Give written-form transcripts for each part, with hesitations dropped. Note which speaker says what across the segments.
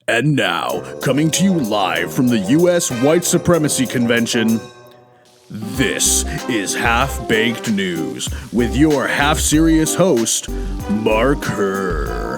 Speaker 1: And now, coming to you live from the U.S. White Supremacy Convention, this is Half-Baked News with your half-serious host, Mark Herr.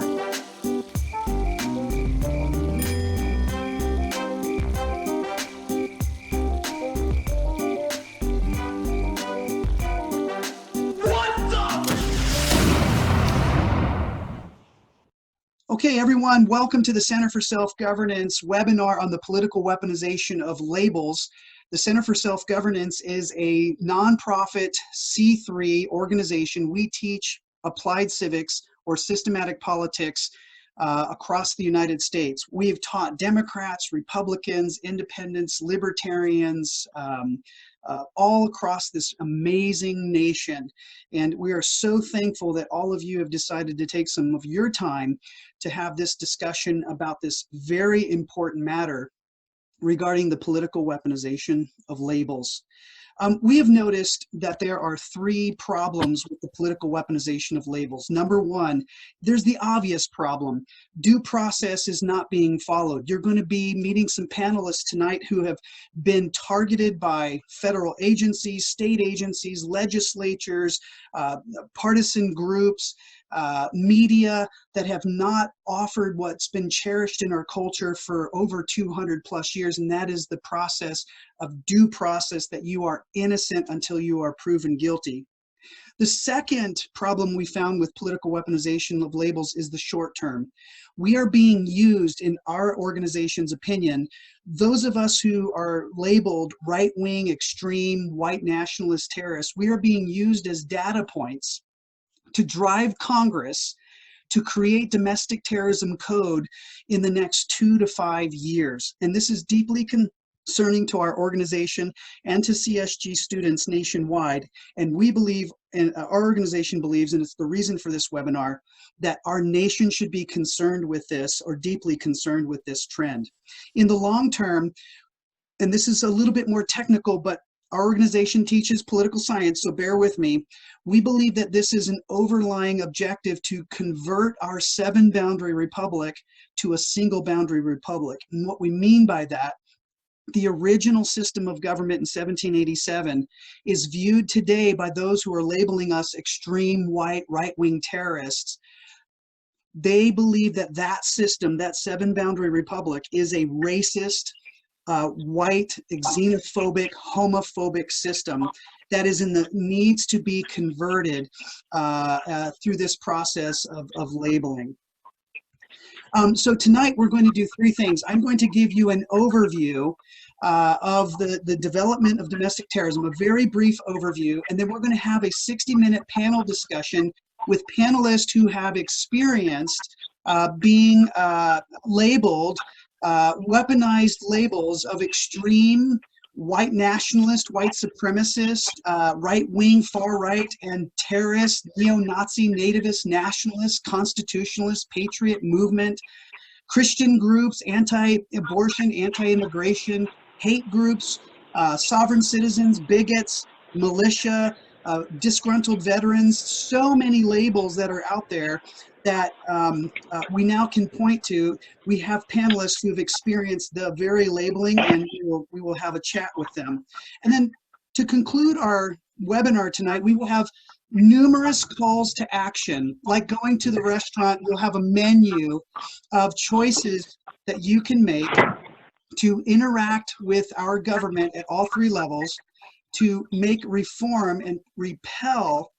Speaker 2: Okay, everyone, welcome to the Center for Self-Governance webinar on the political weaponization of labels. The Center for Self-Governance is a nonprofit C3 organization. We teach applied civics or systematic politics across the United States. We have taught Democrats, Republicans, independents, libertarians, all across this amazing nation. And we are so thankful that all of you have decided to take some of your time to have this discussion about this very important matter regarding the political weaponization of labels. We have noticed that there are three problems with the political weaponization of labels. Number one, there's the obvious problem. Due process is not being followed. You're going to be meeting some panelists tonight who have been targeted by federal agencies, state agencies, legislatures, partisan groups, media that have not offered what's been cherished in our culture for over 200 plus years, and that is the process of due process, that you are innocent until you are proven guilty. The second problem we found with political weaponization of labels is the short term. We are being used, in our organization's opinion, those of us who are labeled right-wing, extreme, white nationalist terrorists, we are being used as data points to drive Congress to create domestic terrorism code in the next 2 to 5 years. And this is deeply concerning to our organization and to CSG students nationwide. And we believe, and our organization believes, and it's the reason for this webinar, that our nation should be concerned with this, or deeply concerned with this trend. In the long term, and this is a little bit more technical, but our organization teaches political science, so bear with me. We believe that this is an overlying objective to convert our 7-boundary republic to a single-boundary republic. And what we mean by that, the original system of government in 1787 is viewed today by those who are labeling us extreme white right-wing terrorists. They believe that that system, that 7-boundary republic, is a racist, white, xenophobic, homophobic system that is needs to be converted through this process of labeling. So tonight we're going to do three things. I'm going to give you an overview of the development of domestic terrorism, a very brief overview, and then we're going to have a 60-minute panel discussion with panelists who have experienced being labeled, weaponized labels of extreme white nationalist, white supremacist, right-wing, far-right, and terrorist, neo-Nazi, nativist, nationalist, constitutionalist, patriot movement, Christian groups, anti-abortion, anti-immigration, hate groups, sovereign citizens, bigots, militia, disgruntled veterans, so many labels that are out there that we now can point to. We have panelists who've experienced the very labeling, and we will have a chat with them. And then to conclude our webinar tonight, we will have numerous calls to action. Like going to the restaurant, we'll have a menu of choices that you can make to interact with our government at all three levels, to make reform and repel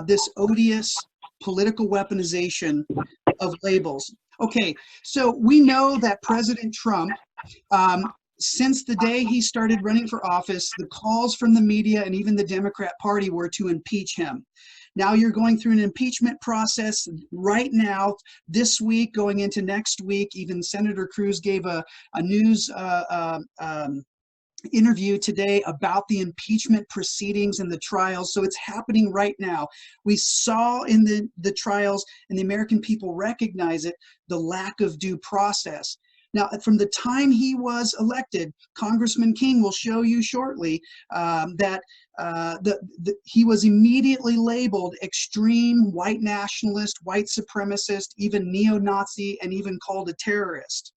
Speaker 2: this odious political weaponization of labels. Okay, so we know that President Trump, since the day he started running for office, the calls from the media and even the Democrat Party were to impeach him. Now you're going through an impeachment process right now, this week, going into next week. Even Senator Cruz gave a news interview today about the impeachment proceedings and the trials. So it's happening right now. We saw in the trials, and the American people recognize it, the lack of due process. Now, from the time he was elected, Congressman King will show you shortly that he was immediately labeled extreme white nationalist, white supremacist, even neo-Nazi, and even called a terrorist.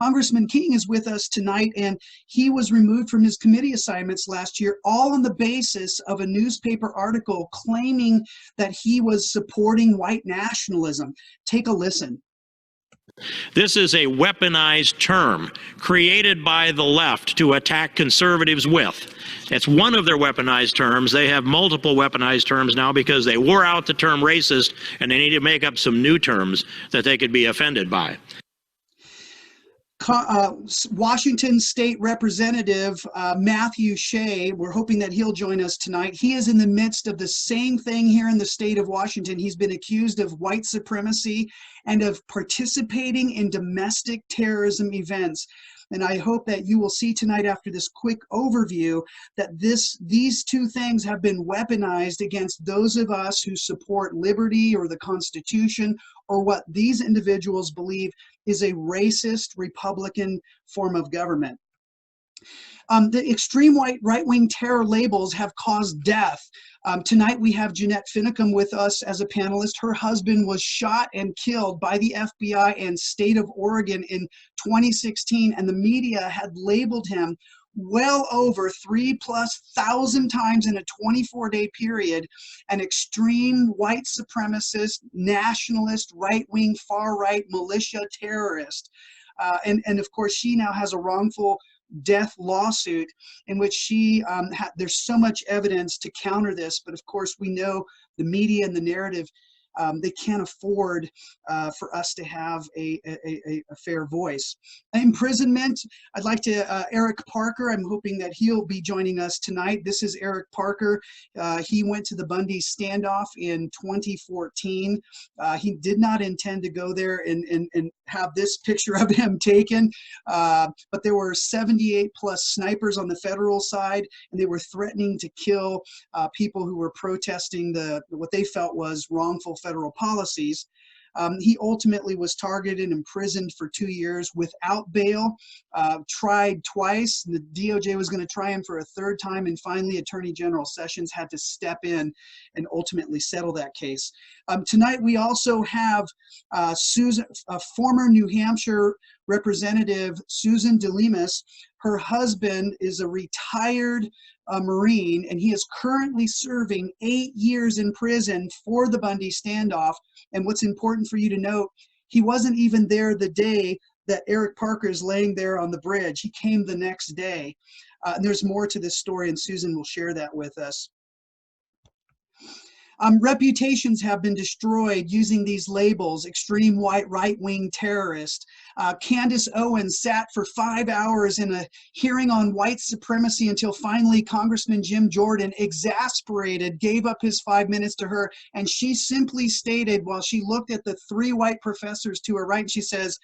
Speaker 2: Congressman King is with us tonight, and he was removed from his committee assignments last year, all on the basis of a newspaper article claiming that he was supporting white nationalism. Take a listen.
Speaker 3: This is a weaponized term created by the left to attack conservatives with. It's one of their weaponized terms. They have multiple weaponized terms now because they wore out the term racist, and they need to make up some new terms that they could be offended by.
Speaker 2: Washington State Representative Matthew Shea, we're hoping that he'll join us tonight. He is in the midst of the same thing here in the state of Washington. He's been accused of white supremacy and of participating in domestic terrorism events. And I hope that you will see tonight after this quick overview that these two things have been weaponized against those of us who support liberty or the Constitution or what these individuals believe is a racist Republican form of government. The extreme right-wing terror labels have caused death. Tonight we have Jeanette Finicum with us as a panelist. Her husband was shot and killed by the FBI and state of Oregon in 2016, and the media had labeled him well over 3,000+ times in a 24-day period an extreme white supremacist, nationalist, right-wing, far-right militia terrorist. And of course, she now has a wrongful death lawsuit in which she there's so much evidence to counter this, but of course we know the media and the narrative, they can't afford for us to have a fair voice. Imprisonment, I'd like to, Eric Parker, I'm hoping that he'll be joining us tonight. This is Eric Parker. He went to the Bundy standoff in 2014. He did not intend to go there and have this picture of him taken, but there were 78+ snipers on the federal side, and they were threatening to kill people who were protesting what they felt was wrongful federal policies. He ultimately was targeted and imprisoned for 2 years without bail, tried twice. The DOJ was going to try him for a third time, and finally Attorney General Sessions had to step in and ultimately settle that case. Tonight we also have Susan, a former New Hampshire Representative Susan Delemus. Her husband is a retired Marine, and he is currently serving 8 years in prison for the Bundy standoff. And what's important for you to note, he wasn't even there the day that Eric Parker is laying there on the bridge. He came the next day. And there's more to this story, and Susan will share that with us. Reputations have been destroyed using these labels: extreme white right-wing terrorist. Candace Owens sat for 5 hours in a hearing on white supremacy until finally Congressman Jim Jordan, exasperated, gave up his 5 minutes to her, and she simply stated, while she looked at the 3 white professors to her right, and she says,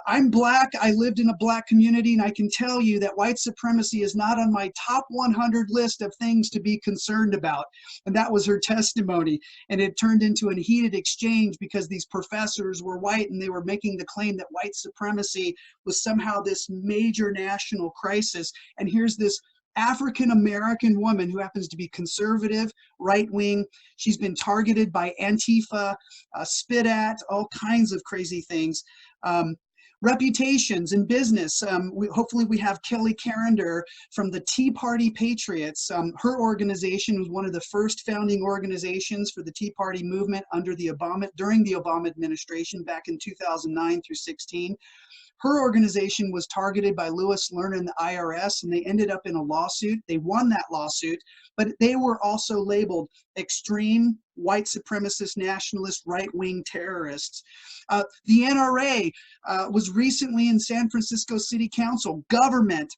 Speaker 2: I'm Black, I lived in a Black community, and I can tell you that white supremacy is not on my top 100 list of things to be concerned about. And that was her testimony. And it turned into a heated exchange because these professors were white, and they were making the claim that white supremacy was somehow this major national crisis. And here's this African-American woman who happens to be conservative, right-wing. She's been targeted by Antifa, spit at, all kinds of crazy things. Reputations in business. Hopefully we have Keli Carender from the Tea Party Patriots. Her organization was one of the first founding organizations for the Tea Party movement during the Obama administration back in 2009 through 16. Her organization was targeted by Lewis Lerner and the IRS, and they ended up in a lawsuit. They won that lawsuit, but they were also labeled extreme white supremacist, nationalist, right-wing terrorists. The NRA was recently in San Francisco City Council. Government,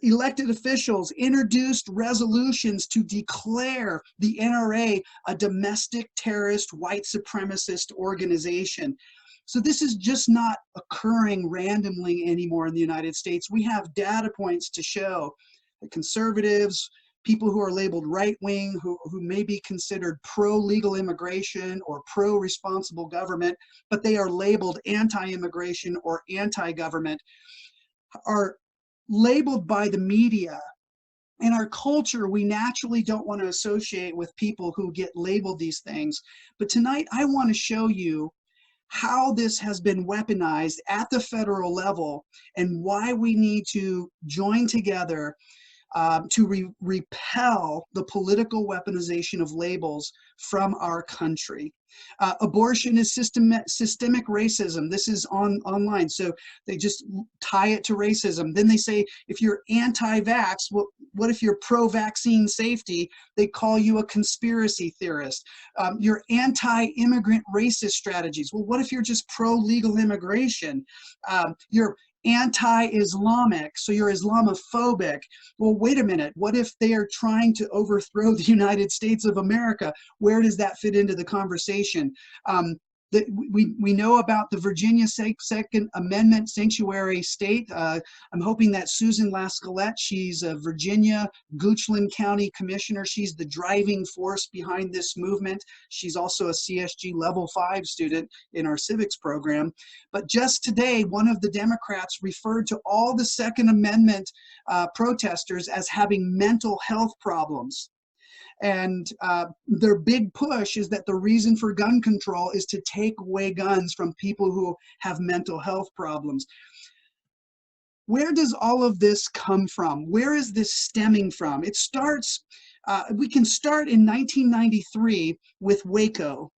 Speaker 2: elected officials introduced resolutions to declare the NRA a domestic terrorist, white supremacist organization. So this is just not occurring randomly anymore in the United States. We have data points to show that conservatives, people who are labeled right-wing, who may be considered pro-legal immigration or pro-responsible government, but they are labeled anti-immigration or anti-government, are labeled by the media. In our culture, we naturally don't want to associate with people who get labeled these things. But tonight, I want to show you how this has been weaponized at the federal level and why we need to join together to repel the political weaponization of labels from our country. Abortion is systemic racism. This is online, so they just tie it to racism. Then they say, if you're anti-vax, what if you're pro-vaccine safety? They call you a conspiracy theorist. You're anti-immigrant racist strategies. Well, what if you're just pro-legal immigration? You're anti-Islamic, so you're Islamophobic. Well, wait a minute. What if they are trying to overthrow the United States of America? Where does that fit into the conversation? We know about the Virginia Second Amendment sanctuary state. I'm hoping that Susan Lascalette, she's a Virginia Goochland County Commissioner. She's the driving force behind this movement. She's also a CSG Level 5 student in our civics program. But just today, one of the Democrats referred to all the Second Amendment protesters as having mental health problems. And their big push is that the reason for gun control is to take away guns from people who have mental health problems. Where does all of this come from? Where is this stemming from? It starts, we can start in 1993 with Waco.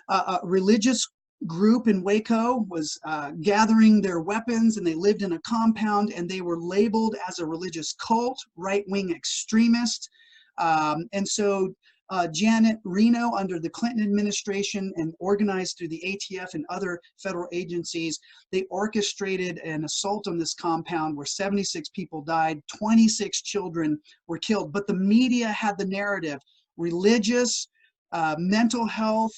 Speaker 2: A religious group in Waco was gathering their weapons, and they lived in a compound, and they were labeled as a religious cult, right-wing extremist. And so Janet Reno, under the Clinton administration and organized through the ATF and other federal agencies, they orchestrated an assault on this compound where 76 people died, 26 children were killed. But the media had the narrative: religious, mental health,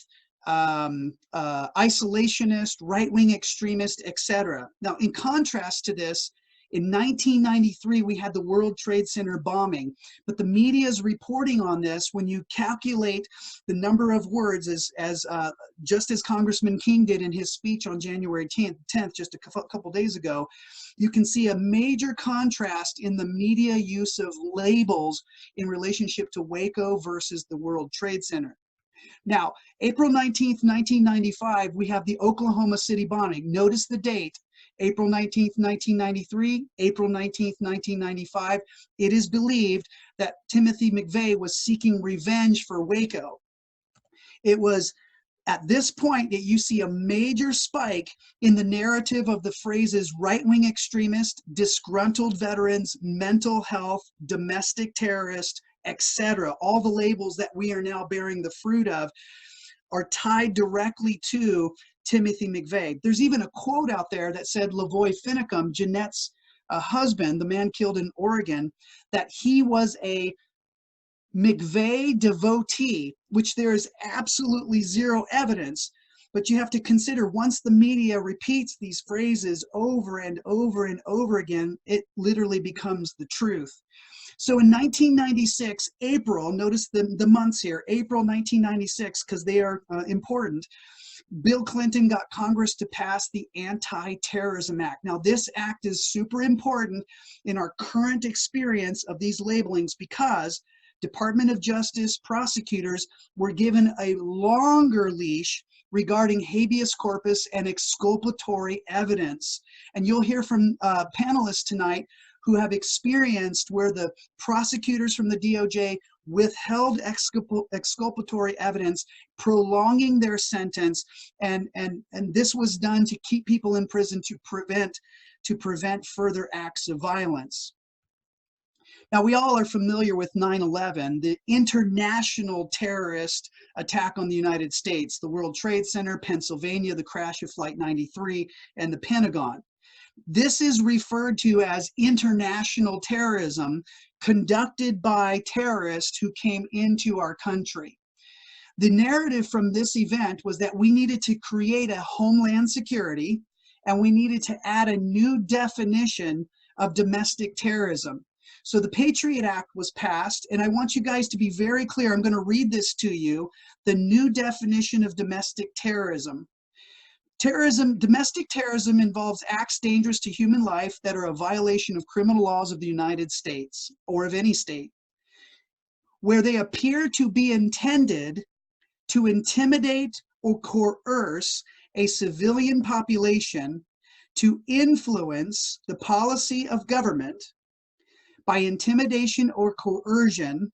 Speaker 2: isolationist, right-wing extremist, etc. Now, in contrast to this, in 1993, we had the World Trade Center bombing, but the media's reporting on this, when you calculate the number of words, just as Congressman King did in his speech on January 10th, just a couple days ago, you can see a major contrast in the media use of labels in relationship to Waco versus the World Trade Center. Now, April 19th, 1995, we have the Oklahoma City bombing. Notice the date. April 19th, 1993, April 19th, 1995. It is believed that Timothy McVeigh was seeking revenge for Waco. It was at this point that you see a major spike in the narrative of the phrases right-wing extremist, disgruntled veterans, mental health, domestic terrorist, etc. All the labels that we are now bearing the fruit of are tied directly to Timothy McVeigh. There's even a quote out there that said Jeanette Finicum, Jeanette's husband, the man killed in Oregon, that he was a McVeigh devotee, which there is absolutely zero evidence. But you have to consider, once the media repeats these phrases over and over and over again, it literally becomes the truth. So in 1996, April, notice the months here, April 1996, because they are important, Bill Clinton got Congress to pass the Anti-Terrorism Act. Now, this act is super important in our current experience of these labelings, because Department of Justice prosecutors were given a longer leash regarding habeas corpus and exculpatory evidence. And you'll hear from panelists tonight who have experienced where the prosecutors from the DOJ withheld exculpatory evidence, prolonging their sentence, and this was done to keep people in prison to prevent further acts of violence. Now, we all are familiar with 9/11, the international terrorist attack on the United States, the World Trade Center, Pennsylvania, the crash of Flight 93, and the Pentagon. This is referred to as international terrorism conducted by terrorists who came into our country. The narrative from this event was that we needed to create a homeland security, and we needed to add a new definition of domestic terrorism. So the Patriot Act was passed, and I want you guys to be very clear. I'm going to read this to you, the new definition of domestic terrorism. Domestic terrorism involves acts dangerous to human life that are a violation of criminal laws of the United States or of any state, where they appear to be intended to intimidate or coerce a civilian population to influence the policy of government by intimidation or coercion,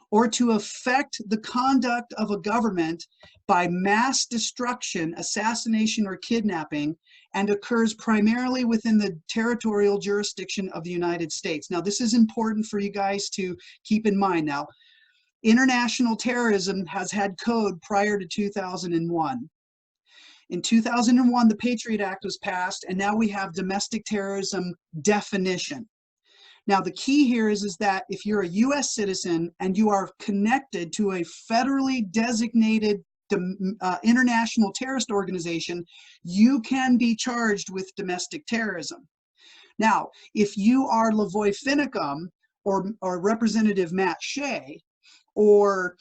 Speaker 2: or to affect the conduct of a government by mass destruction, assassination, or kidnapping, and occurs primarily within the territorial jurisdiction of the United States. Now, this is important for you guys to keep in mind. Now, international terrorism has had code prior to 2001. In 2001, the Patriot Act was passed, and now we have domestic terrorism definition. Now, the key here is that if you're a U.S. citizen and you are connected to a federally designated international terrorist organization, you can be charged with domestic terrorism. Now, if you are Jeanette Finicum or Representative Matt Shea or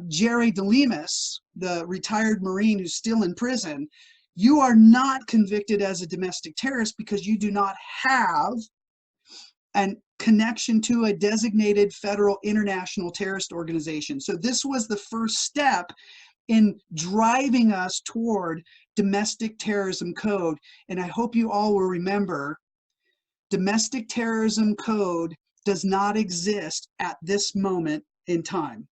Speaker 2: Jerry Delemus, the retired Marine who's still in prison, you are not convicted as a domestic terrorist because you do not have and connection to a designated federal international terrorist organization. So this was the first step in driving us toward domestic terrorism code. And I hope you all will remember, domestic terrorism code does not exist at this moment in time.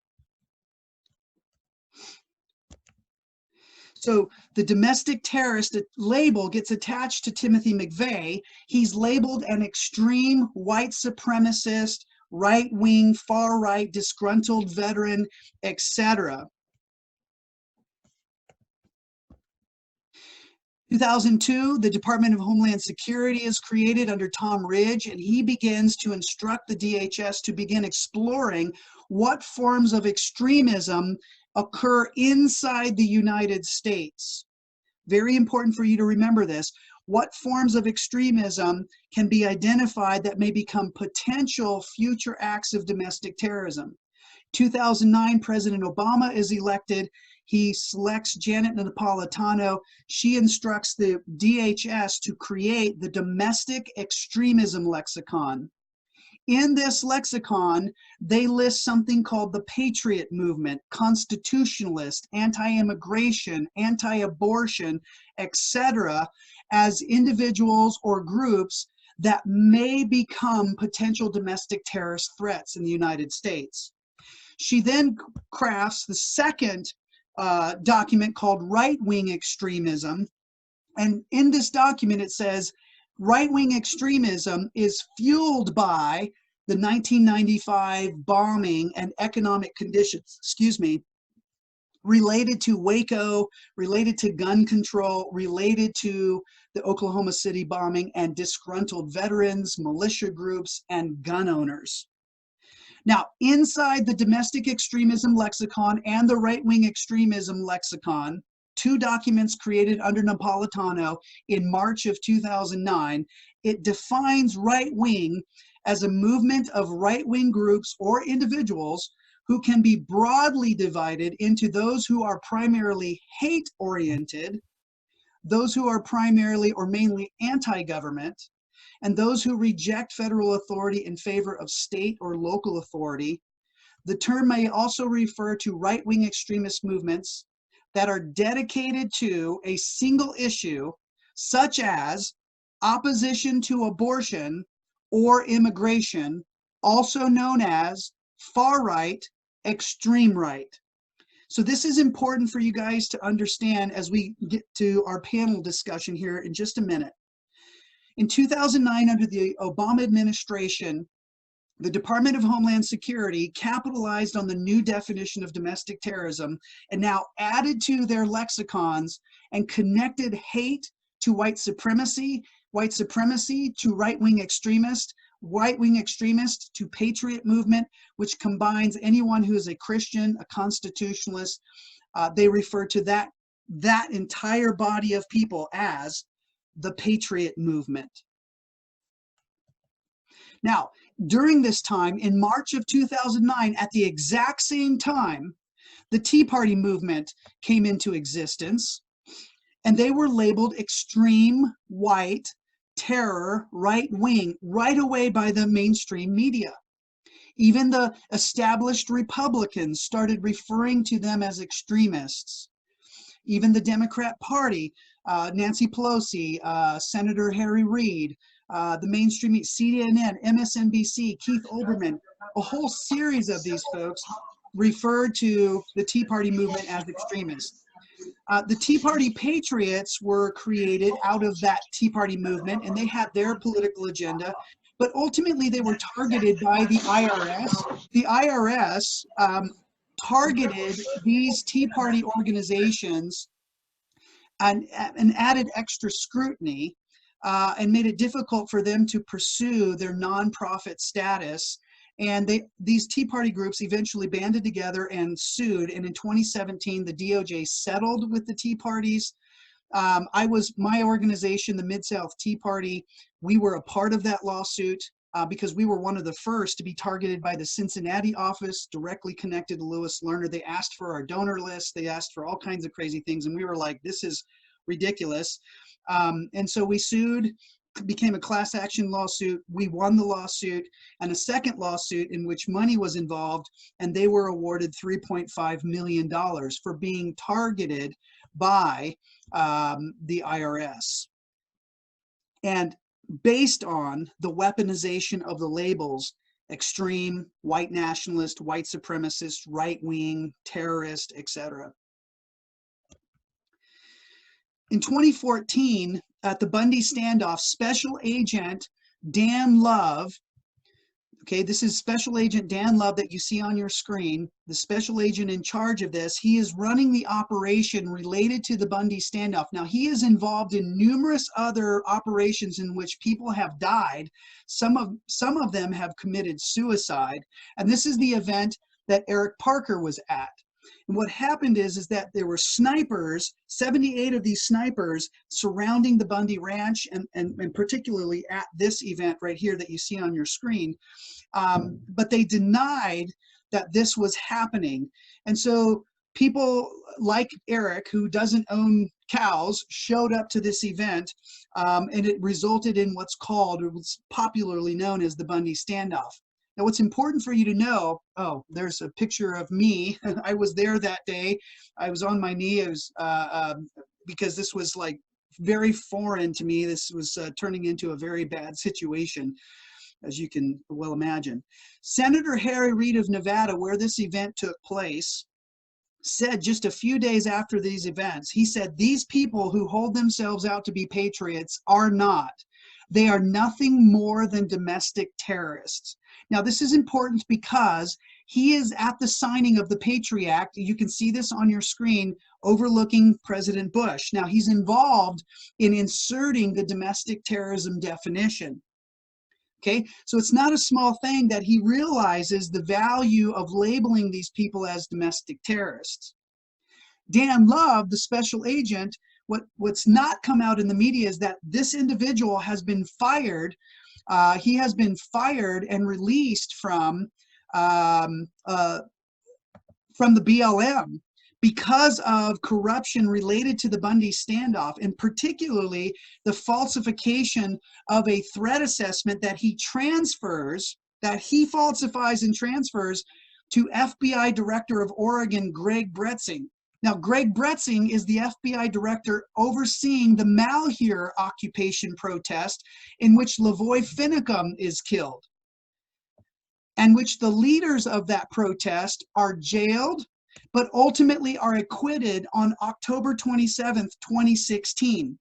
Speaker 2: So the domestic terrorist label gets attached to Timothy McVeigh. He's labeled an extreme white supremacist, right-wing, far-right, disgruntled veteran, etc. 2002, the Department of Homeland Security is created under Tom Ridge, and he begins to instruct the DHS to begin exploring what forms of extremism occur inside the United States. Very important for you to remember this. What forms of extremism can be identified that may become potential future acts of domestic terrorism? 2009, President Obama is elected. He selects Janet Napolitano. She instructs the DHS to create the Domestic Extremism Lexicon. In this lexicon, they list something called the Patriot Movement, constitutionalist, anti-immigration, anti-abortion, etc., as individuals or groups that may become potential domestic terrorist threats in the United States. She then crafts the second document called right-wing extremism. And in this document, it says, right-wing extremism is fueled by the 1995 bombing and economic conditions, related to Waco, related to gun control, related to the Oklahoma City bombing, and disgruntled veterans, militia groups, and gun owners. Now, inside the domestic extremism lexicon and the right-wing extremism lexicon, two documents created under Napolitano in March of 2009, it defines right-wing as a movement of right-wing groups or individuals who can be broadly divided into those who are primarily hate-oriented, those who are primarily or mainly anti-government, and those who reject federal authority in favor of state or local authority. The term may also refer to right-wing extremist movements that are dedicated to a single issue, such as opposition to abortion or immigration, also known as far-right, extreme right. So this is important for you guys to understand as we get to our panel discussion here in just a minute. In 2009, under the Obama administration, the Department of Homeland Security capitalized on the new definition of domestic terrorism and now added to their lexicons and connected hate to white supremacy to right-wing extremist to patriot movement, which combines anyone who is a Christian, a constitutionalist. They refer to that entire body of people as the patriot movement. Now, during this time, in March of 2009, at the exact same time, the Tea Party movement came into existence, and they were labeled extreme white terror, right wing, right away by the mainstream media. Even the established Republicans started referring to them as extremists. even the Democrat Party, Nancy Pelosi, Senator Harry Reid, the mainstream CNN, MSNBC, Keith Olbermann, a whole series of these folks referred to the Tea Party movement as extremists. The Tea Party Patriots were created out of that Tea Party movement, and they had their political agenda, but ultimately they were targeted by the IRS. The IRS targeted these Tea Party organizations and added extra scrutiny and made it difficult for them to pursue their nonprofit status. And these Tea Party groups eventually banded together and sued. And in 2017, the DOJ settled with the Tea Parties. My organization, the Mid-South Tea Party, we were a part of that lawsuit because we were one of the first to be targeted by the Cincinnati office, directly connected to Lewis Lerner. They asked for our donor list. They asked for all kinds of crazy things. And we were like, this is ridiculous. And so we sued, became a class action lawsuit. We won the lawsuit, and a second lawsuit in which money was involved, and they were awarded $3.5 million for being targeted by the IRS. And based on the weaponization of the labels, extreme, white nationalist, white supremacist, right-wing, terrorist, etc. In 2014, at the Bundy standoff, Special Agent Dan Love, okay, this is Special Agent Dan Love that you see on your screen, the special agent in charge of this. He is running the operation related to the Bundy standoff. Now, he is involved in numerous other operations in which people have died. Some of them have committed suicide, and this is the event that Eric Parker was at. And what happened is that there were snipers, 78 of these snipers surrounding the Bundy Ranch, and particularly at this event right here that you see on your screen. But they denied that this was happening. And so people like Eric, who doesn't own cows, showed up to this event, and it resulted in what's popularly known as the Bundy standoff. Now, what's important for you to know, oh, there's a picture of me. I was there that day. I was on my knee. I was, because this was like very foreign to me. This was turning into a very bad situation, as you can well imagine. Senator Harry Reid of Nevada, where this event took place, said just a few days after these events, he said, these people who hold themselves out to be patriots are not. They are nothing more than domestic terrorists. Now, this is important because he is at the signing of the Patriot Act. You can see this on your screen, overlooking President Bush. Now, he's involved in inserting the domestic terrorism definition. Okay, so it's not a small thing that he realizes the value of labeling these people as domestic terrorists. Dan Love, the special agent, what's not come out in the media is that this individual has been fired. He has been fired and released from the BLM because of corruption related to the Bundy standoff, and particularly the falsification of a threat assessment that he falsifies and transfers to FBI Director of Oregon, Greg Bretzing. Now, Greg Bretzing is the FBI director overseeing the Malheur occupation protest in which Lavoy Finicum is killed, and which the leaders of that protest are jailed, but ultimately are acquitted on October 27th, 2016.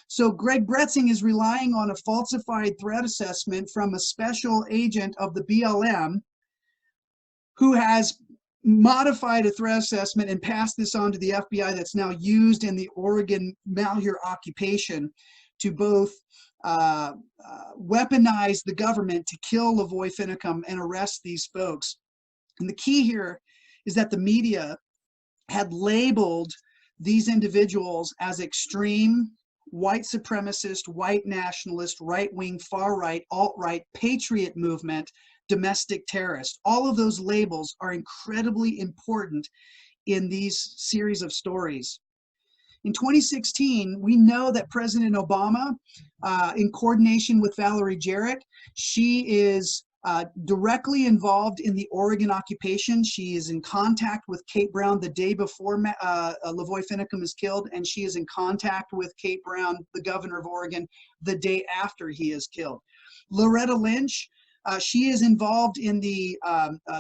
Speaker 2: So Greg Bretzing is relying on a falsified threat assessment from a special agent of the BLM who has modified a threat assessment and passed this on to the FBI that's now used in the Oregon Malheur occupation to both weaponize the government to kill Lavoy Finicum and arrest these folks. And the key here is that the media had labeled these individuals as extreme, white supremacist, white nationalist, right-wing, far-right, alt-right, patriot movement, domestic terrorist. All of those labels are incredibly important in these series of stories. In 2016, we know that President Obama, in coordination with Valerie Jarrett, she is directly involved in the Oregon occupation. She is in contact with Kate Brown the day before Lavoy Finicum is killed, and she is in contact with Kate Brown, the governor of Oregon, the day after he is killed. Loretta Lynch, she is involved in the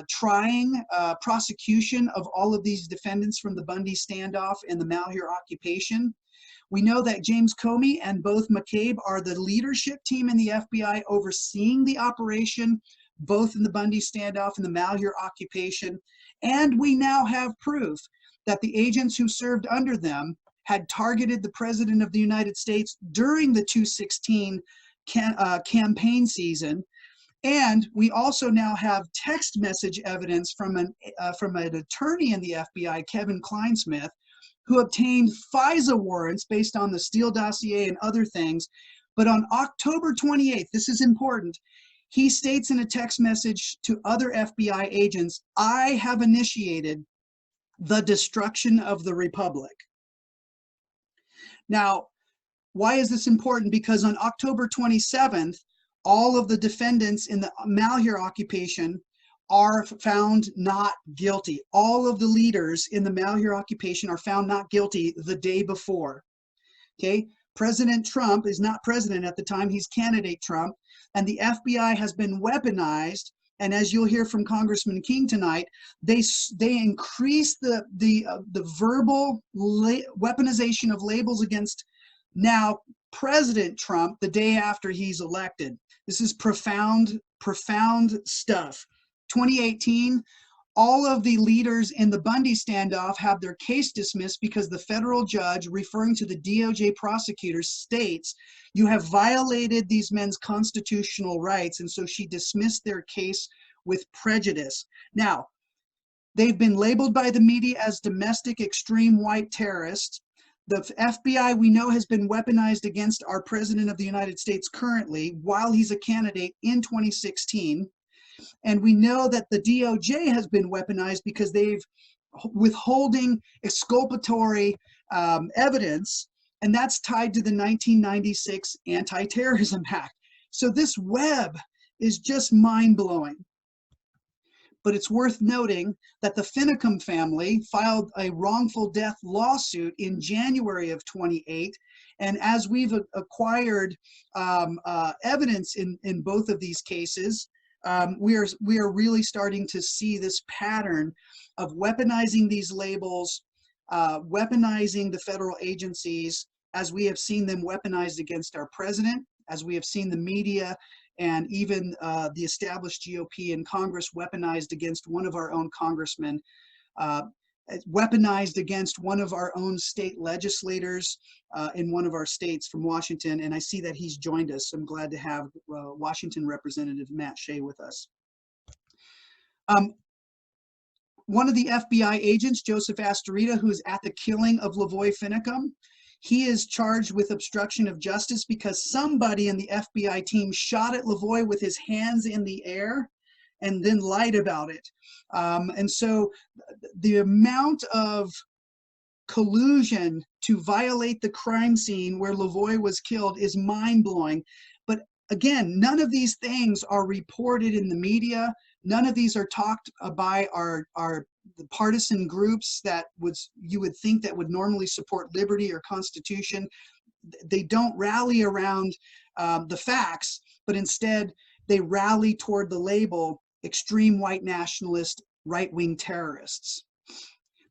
Speaker 2: trying prosecution of all of these defendants from the Bundy standoff and the Malheur occupation. We know that James Comey and both McCabe are the leadership team in the FBI overseeing the operation, both in the Bundy standoff and the Malheur occupation. And we now have proof that the agents who served under them had targeted the President of the United States during the 2016 campaign season. And we also now have text message evidence from an attorney in the FBI, Kevin Kleinsmith, who obtained FISA warrants based on the Steele dossier and other things. But on October 28th, this is important, he states in a text message to other FBI agents, "I have initiated the destruction of the Republic." Now, why is this important? Because on October 27th, all of the defendants in the Malheur occupation are found not guilty. All of the leaders in the Malheur occupation are found not guilty the day before. Okay, President Trump is not president at the time, he's candidate Trump, and the FBI has been weaponized. And as you'll hear from Congressman King tonight, they increase the verbal weaponization of labels against now President Trump the day after he's elected. This is profound stuff. 2018, all of the leaders in the Bundy standoff have their case dismissed because the federal judge, referring to the DOJ prosecutor, states, "You have violated these men's constitutional rights," and so she dismissed their case with prejudice. Now, they've been labeled by the media as domestic extreme white terrorists. The FBI, we know, has been weaponized against our President of the United States currently while he's a candidate in 2016. And we know that the DOJ has been weaponized because they've withholding exculpatory evidence, and that's tied to the 1996 Anti-Terrorism Act. So this web is just mind-blowing. But it's worth noting that the Finicum family filed a wrongful death lawsuit in January of 28, and as we've acquired evidence in both of these cases, we are really starting to see this pattern of weaponizing these labels, weaponizing the federal agencies, as we have seen them weaponized against our president, as we have seen the media and even the established GOP in Congress weaponized against one of our own congressmen, weaponized against one of our own state legislators in one of our states from Washington, and I see that he's joined us. I'm glad to have Washington Representative Matt Shea with us. One of the FBI agents, Joseph Astorita, who is at the killing of Lavoy Finicum, he is charged with obstruction of justice because somebody in the FBI team shot at Lavoy with his hands in the air and then lied about it. And so the amount of collusion to violate the crime scene where Lavoy was killed is mind-blowing. But again, none of these things are reported in the media. None of these are talked by the partisan groups that you would think that would normally support liberty or Constitution. They don't rally around the facts, but instead they rally toward the label extreme white nationalist right-wing terrorists.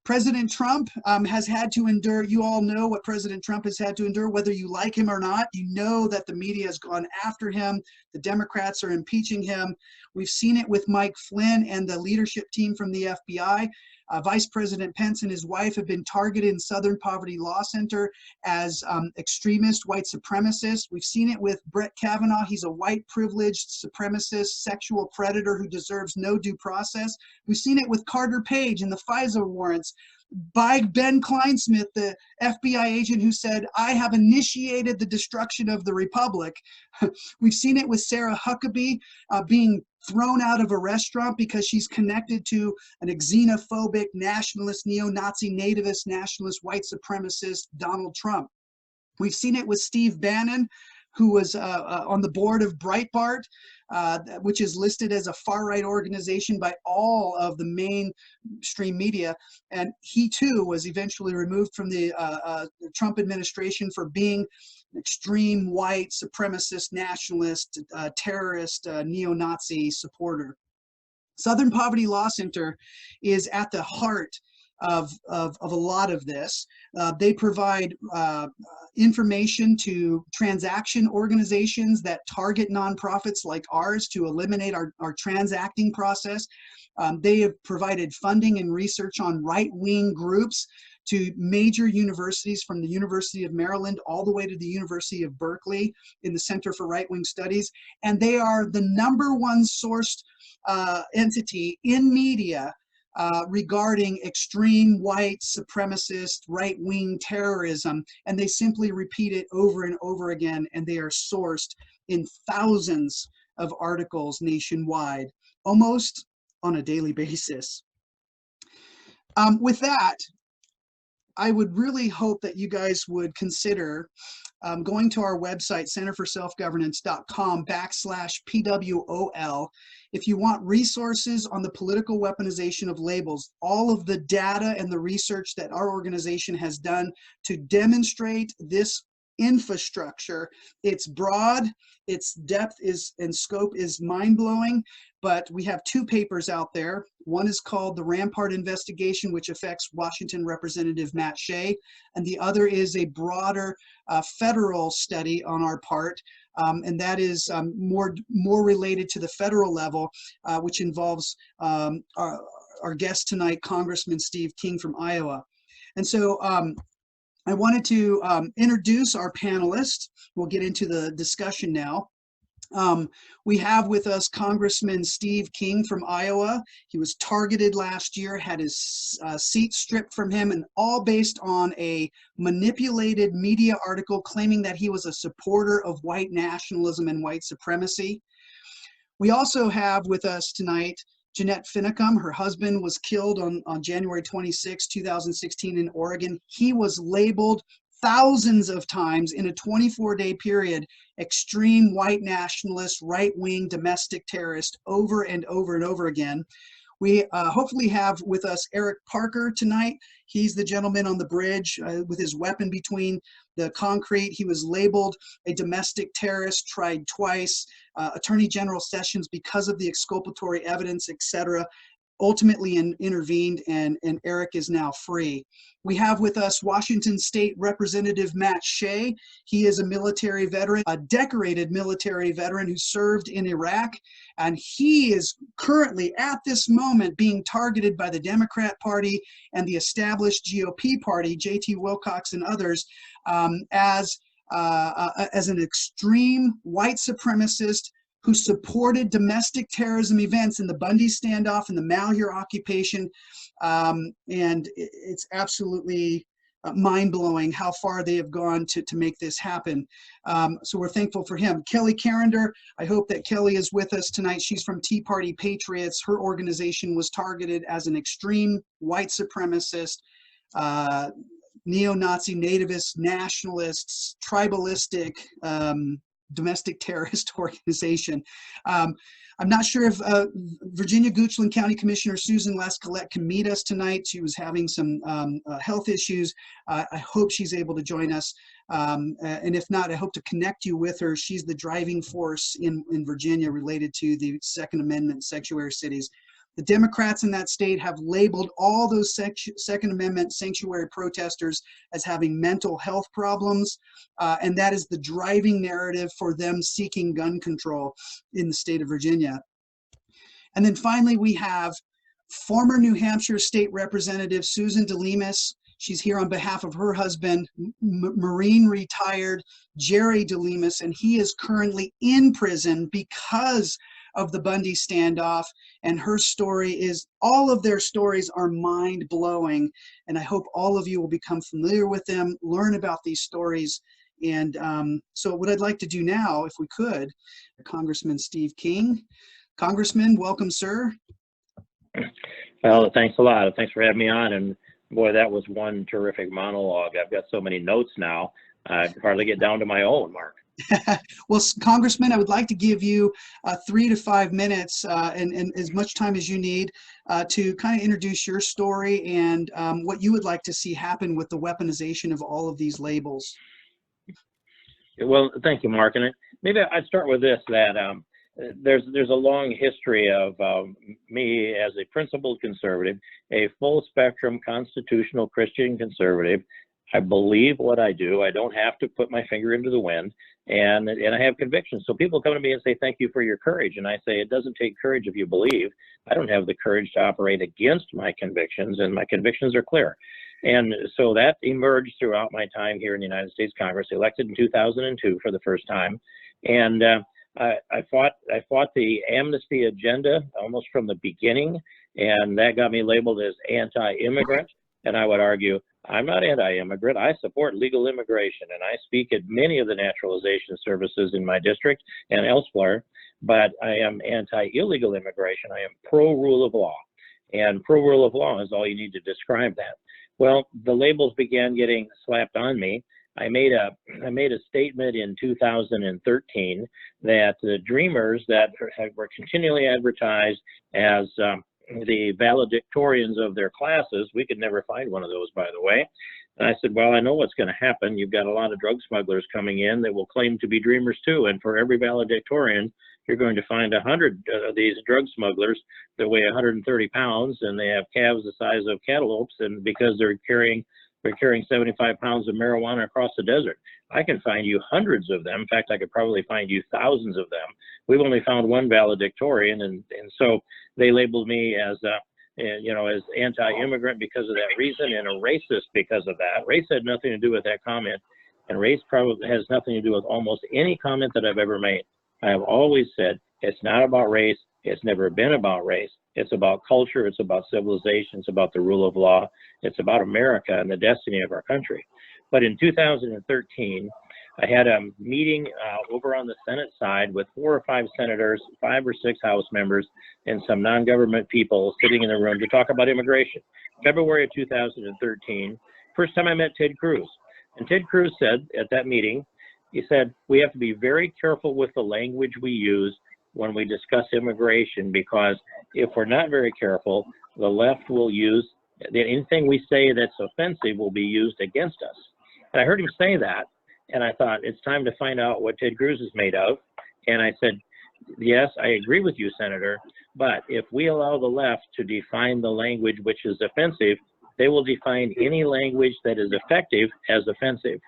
Speaker 2: President Trump has had to endure, you all know what President Trump has had to endure, whether you like him or not. You know that the media has gone after him. The Democrats are impeaching him. We've seen it with Mike Flynn and the leadership team from the FBI. Vice President Pence and his wife have been targeted in Southern Poverty Law Center as extremist white supremacists. We've seen it with Brett Kavanaugh. He's a white privileged supremacist sexual predator who deserves no due process. We've seen it with Carter Page and the FISA warrants by Ben Kleinsmith, the FBI agent who said, "I have initiated the destruction of the Republic." We've seen it with Sarah Huckabee being thrown out of a restaurant because she's connected to an xenophobic, nationalist, neo-Nazi, nativist, nationalist, white supremacist Donald Trump. We've seen it with Steve Bannon, who was on the board of Breitbart, which is listed as a far-right organization by all of the mainstream media. And he too was eventually removed from the Trump administration for being an extreme white supremacist, nationalist, terrorist, neo-Nazi supporter. Southern Poverty Law Center is at the heart of a lot of this. They provide information to transaction organizations that target nonprofits like ours to eliminate our transacting process. They have provided funding and research on right-wing groups to major universities, from the University of Maryland all the way to the University of Berkeley in the Center for Right-Wing Studies. And they are the #1 sourced entity in media regarding extreme white supremacist right-wing terrorism, and they simply repeat it over and over again, and they are sourced in thousands of articles nationwide, almost on a daily basis. With that, I would really hope that you guys would consider going to our website, centerforselfgovernance.com/PWOL. If you want resources on the political weaponization of labels, all of the data and the research that our organization has done to demonstrate this infrastructure. It's broad, its depth and scope is mind-blowing, but we have 2 papers out there. One is called The Rampart Investigation, which affects Washington Representative Matt Shea, and the other is a broader federal study on our part, and that is more related to the federal level, which involves our guest tonight, Congressman Steve King from Iowa. And so I wanted to introduce our panelists. We'll get into the discussion now. We have with us Congressman Steve King from Iowa. He was targeted last year, had his seat stripped from him, and all based on a manipulated media article claiming that he was a supporter of white nationalism and white supremacy. We also have with us tonight Jeanette Finicum. Her husband was killed on January 26, 2016 in Oregon. He was labeled thousands of times in a 24-day period extreme white nationalist, right-wing domestic terrorist over and over and over again. We hopefully have with us Eric Parker tonight. He's the gentleman on the bridge with his weapon between the concrete. He was labeled a domestic terrorist, tried twice. Attorney General Sessions, because of the exculpatory evidence, etc., ultimately intervened, and Eric is now free. We have with us Washington State Representative Matt Shea. He is a military veteran, a decorated military veteran who served in Iraq, and he is currently at this moment being targeted by the Democrat Party and the established GOP party, J.T. Wilcox and others, as an extreme white supremacist who supported domestic terrorism events in the Bundy standoff and the Malheur occupation. And it's absolutely mind-blowing how far they have gone to make this happen. So we're thankful for him. Keli Carender, I hope that Keli is with us tonight. She's from Tea Party Patriots. Her organization was targeted as an extreme white supremacist, neo-Nazi, nativist, nationalists, tribalistic, domestic terrorist organization. I'm not sure if Virginia Goochland County Commissioner Susan Lescollette can meet us tonight. She was having some health issues. I hope she's able to join us. And if not, I hope to connect you with her. She's the driving force in Virginia related to the Second Amendment sanctuary cities. The Democrats in that state have labeled all those Second Amendment sanctuary protesters as having mental health problems, and that is the driving narrative for them seeking gun control in the state of Virginia. And then finally, we have former New Hampshire State Representative Susan Delemus. She's here on behalf of her husband, Marine retired Jerry Delemus, and he is currently in prison because of the Bundy standoff, and her story is, all of their stories are mind-blowing, and I hope all of you will become familiar with them, learn about these stories. And so what I'd like to do now, if we could, Congressman Steve King. Congressman, welcome, sir.
Speaker 4: Well, thanks a lot. Thanks for having me on, and boy, that was one terrific monologue. I've got so many notes now, I hardly get down to my own, Mark.
Speaker 2: Well, Congressman, I would like to give you 3 to 5 minutes and as much time as you need to kind of introduce your story and what you would like to see happen with the weaponization of all of these labels.
Speaker 4: Well, thank you, Mark. And maybe I'd start with this, that there's a long history of me as a principled conservative, a full spectrum constitutional Christian conservative. I believe what I do. I don't have to put my finger into the wind, and I have convictions. So people come to me and say, thank you for your courage. And I say, it doesn't take courage if you believe. I don't have the courage to operate against my convictions, and my convictions are clear. And so that emerged throughout my time here in the United States Congress, elected in 2002 for the first time. And I fought the amnesty agenda almost from the beginning, and that got me labeled as anti-immigrant. And I would argue, I'm not anti-immigrant. I support legal immigration, and I speak at many of the naturalization services in my district and elsewhere, but I am anti-illegal immigration. I am pro-rule of law, and pro-rule of law is all you need to describe that. Well, the labels began getting slapped on me. I made a statement in 2013 that the Dreamers that were continually advertised as the valedictorians of their classes, we could never find one of those, by the way. And I said, well, I know what's going to happen. You've got a lot of drug smugglers coming in that will claim to be Dreamers too. And for every valedictorian, you're going to find 100 of these drug smugglers that weigh 130 pounds, and they have calves the size of cantaloupes, and because they're carrying 75 pounds of marijuana across the desert. I can find you hundreds of them. In fact, I could probably find you thousands of them. We've only found one valedictorian, and so they labeled me as as anti-immigrant because of that reason, and a racist because of that. Race had nothing to do with that comment, and race probably has nothing to do with almost any comment that I've ever made. I have always said it's not about race. It's never been about race. It's about culture. It's about civilization. It's about the rule of law. It's about America and the destiny of our country. But in 2013, I had a meeting over on the Senate side with 4 or 5 senators, 5 or 6 House members, and some non-government people sitting in the room to talk about immigration. February of 2013, first time I met Ted Cruz. And Ted Cruz said at that meeting, he said, we have to be very careful with the language we use when we discuss immigration, because if we're not very careful, the left will use anything we say that's offensive will be used against us. And I heard him say that, and I thought, it's time to find out what Ted Cruz is made of. And I said, yes, I agree with you, Senator, but if we allow the left to define the language which is offensive, they will define any language that is effective as offensive.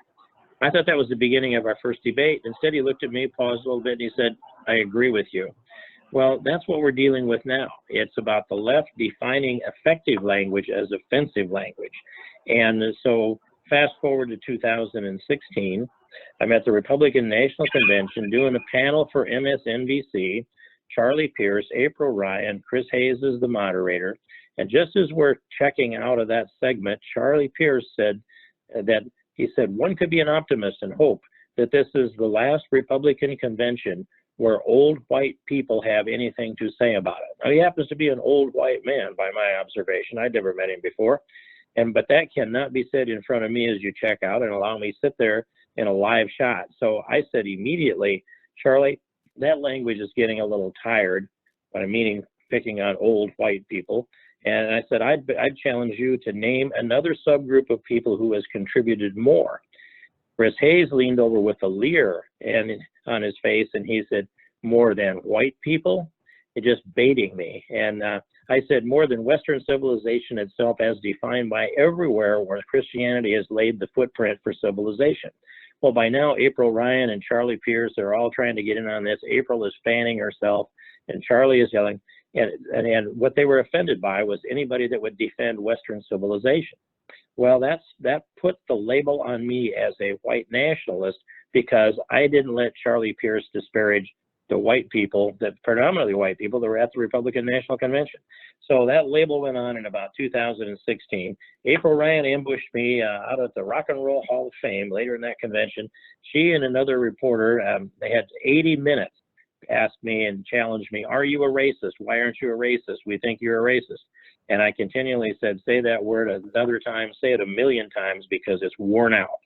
Speaker 4: I thought that was the beginning of our first debate. Instead, he looked at me, paused a little bit, and he said, I agree with you. Well, that's what we're dealing with now. It's about the left defining effective language as offensive language. And so fast forward to 2016, I'm at the Republican National Convention doing a panel for MSNBC, Charlie Pierce, April Ryan, Chris Hayes is the moderator. And just as we're checking out of that segment, Charlie Pierce said that he said, one could be an optimist and hope that this is the last Republican convention where old white people have anything to say about it. Now, he happens to be an old white man by my observation. I'd never met him before. But that cannot be said in front of me as you check out and allow me to sit there in a live shot. So I said immediately, Charlie, that language is getting a little tired, but I'm meaning picking on old white people. And I said, I'd challenge you to name another subgroup of people who has contributed more. Chris Hayes leaned over with a leer on his face, and he said, more than white people? It just baiting me. And I said, more than Western civilization itself as defined by everywhere where Christianity has laid the footprint for civilization. Well, by now, April Ryan and Charlie Pierce are all trying to get in on this. April is fanning herself, and Charlie is yelling. And what they were offended by was anybody that would defend Western civilization. Well, that put the label on me as a white nationalist because I didn't let Charlie Pierce disparage the white people, that predominantly white people that were at the Republican National Convention. So that label went on in about 2016. April Ryan ambushed me out at the Rock and Roll Hall of Fame later in that convention. She and another reporter, they had 80 minutes. Asked me and challenged me, are you a racist? Why aren't you a racist? We think you're a racist. And I continually said, say that word another time, say it 1,000,000 times because it's worn out.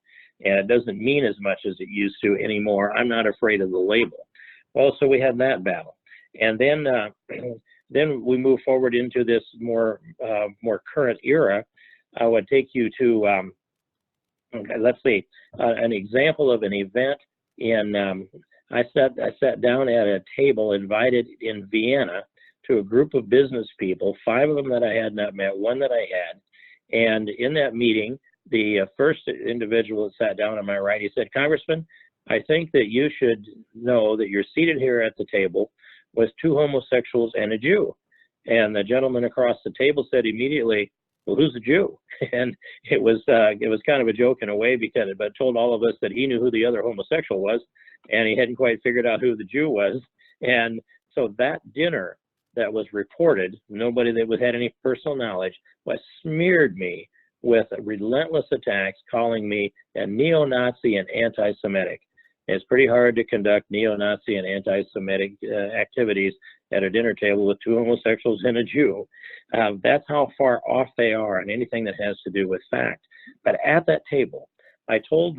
Speaker 4: and it doesn't mean as much as it used to anymore. I'm not afraid of the label. Well, so we had that battle. And then then we move forward into this more current era. I would take you to, let's see, an example of an event in, I sat down at a table invited in Vienna to a group of business people, 5 of them that I had not met, 1 that I had. And in that meeting, the first individual that sat down on my right, he said, "Congressman, I think that you should know that you're seated here at the table with 2 homosexuals and a Jew." And the gentleman across the table said immediately, "Well, who's the Jew?" And it was kind of a joke in a way, because it told all of us that he knew who the other homosexual was, and he hadn't quite figured out who the Jew was. And so that dinner that was reported, nobody that had any personal knowledge, was smeared me with relentless attacks, calling me a neo-Nazi and anti-Semitic. It's pretty hard to conduct neo-Nazi and anti-Semitic activities at a dinner table with 2 homosexuals and a Jew. That's how far off they are in anything that has to do with fact. But at that table, I told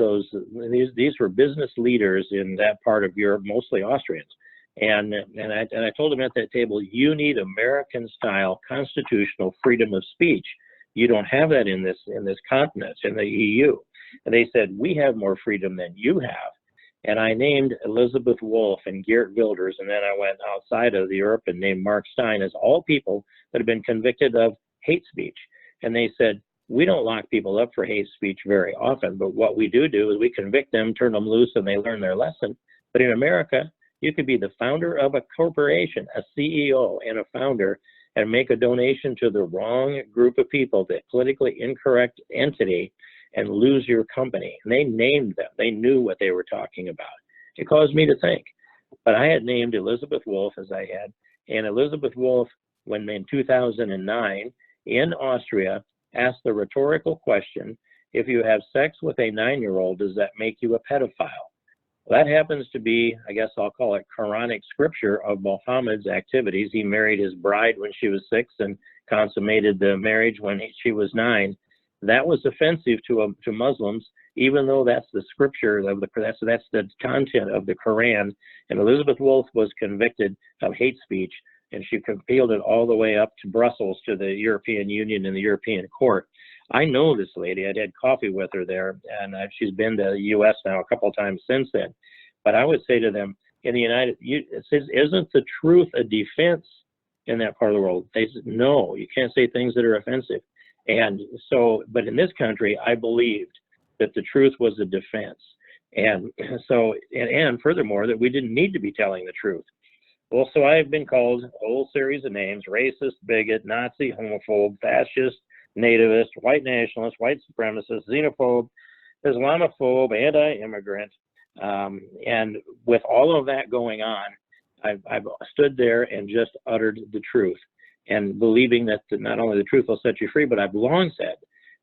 Speaker 4: these were business leaders in that part of Europe, mostly Austrians. And I told them at that table, you need American-style constitutional freedom of speech. You don't have that in this continent, in the EU. And they said, we have more freedom than you have. And I named Elizabeth Wolf and Geert Wilders, and then I went outside of Europe and named Mark Stein as all people that have been convicted of hate speech. And they said, we don't lock people up for hate speech very often, but what we do is we convict them, turn them loose, and they learn their lesson. But in America, you could be the founder of a corporation, a CEO and a founder, and make a donation to the wrong group of people, the politically incorrect entity, and lose your company. And they named them. They knew what they were talking about. It caused me to think. But I had named Elizabeth Wolf, as I had, and Elizabeth Wolf, when in 2009 in Austria, asked the rhetorical question, if you have sex with a 9-year-old, does that make you a pedophile? Well, that happens to be, I guess I'll call it Quranic scripture of Muhammad's activities. He married his bride when she was 6 and consummated the marriage when she was 9. That was offensive to Muslims, even though that's the scripture of that's the content of the Quran. And Elizabeth Wolf was convicted of hate speech, and she appealed it all the way up to Brussels, to the European Union and the European Court. I know this lady. I'd had coffee with her there, and she's been to the U.S. now a couple of times since then. But I would say to them, in the it says, isn't the truth a defense in that part of the world? They said, no, you can't say things that are offensive. And so, but in this country, I believed that the truth was a defense. And so, and furthermore, that we didn't need to be telling the truth. Well, so I've been called a whole series of names: racist, bigot, Nazi, homophobe, fascist, nativist, white nationalist, white supremacist, xenophobe, Islamophobe, anti-immigrant. And with all of that going on, I've stood there and just uttered the truth, and believing that not only the truth will set you free, but I've long said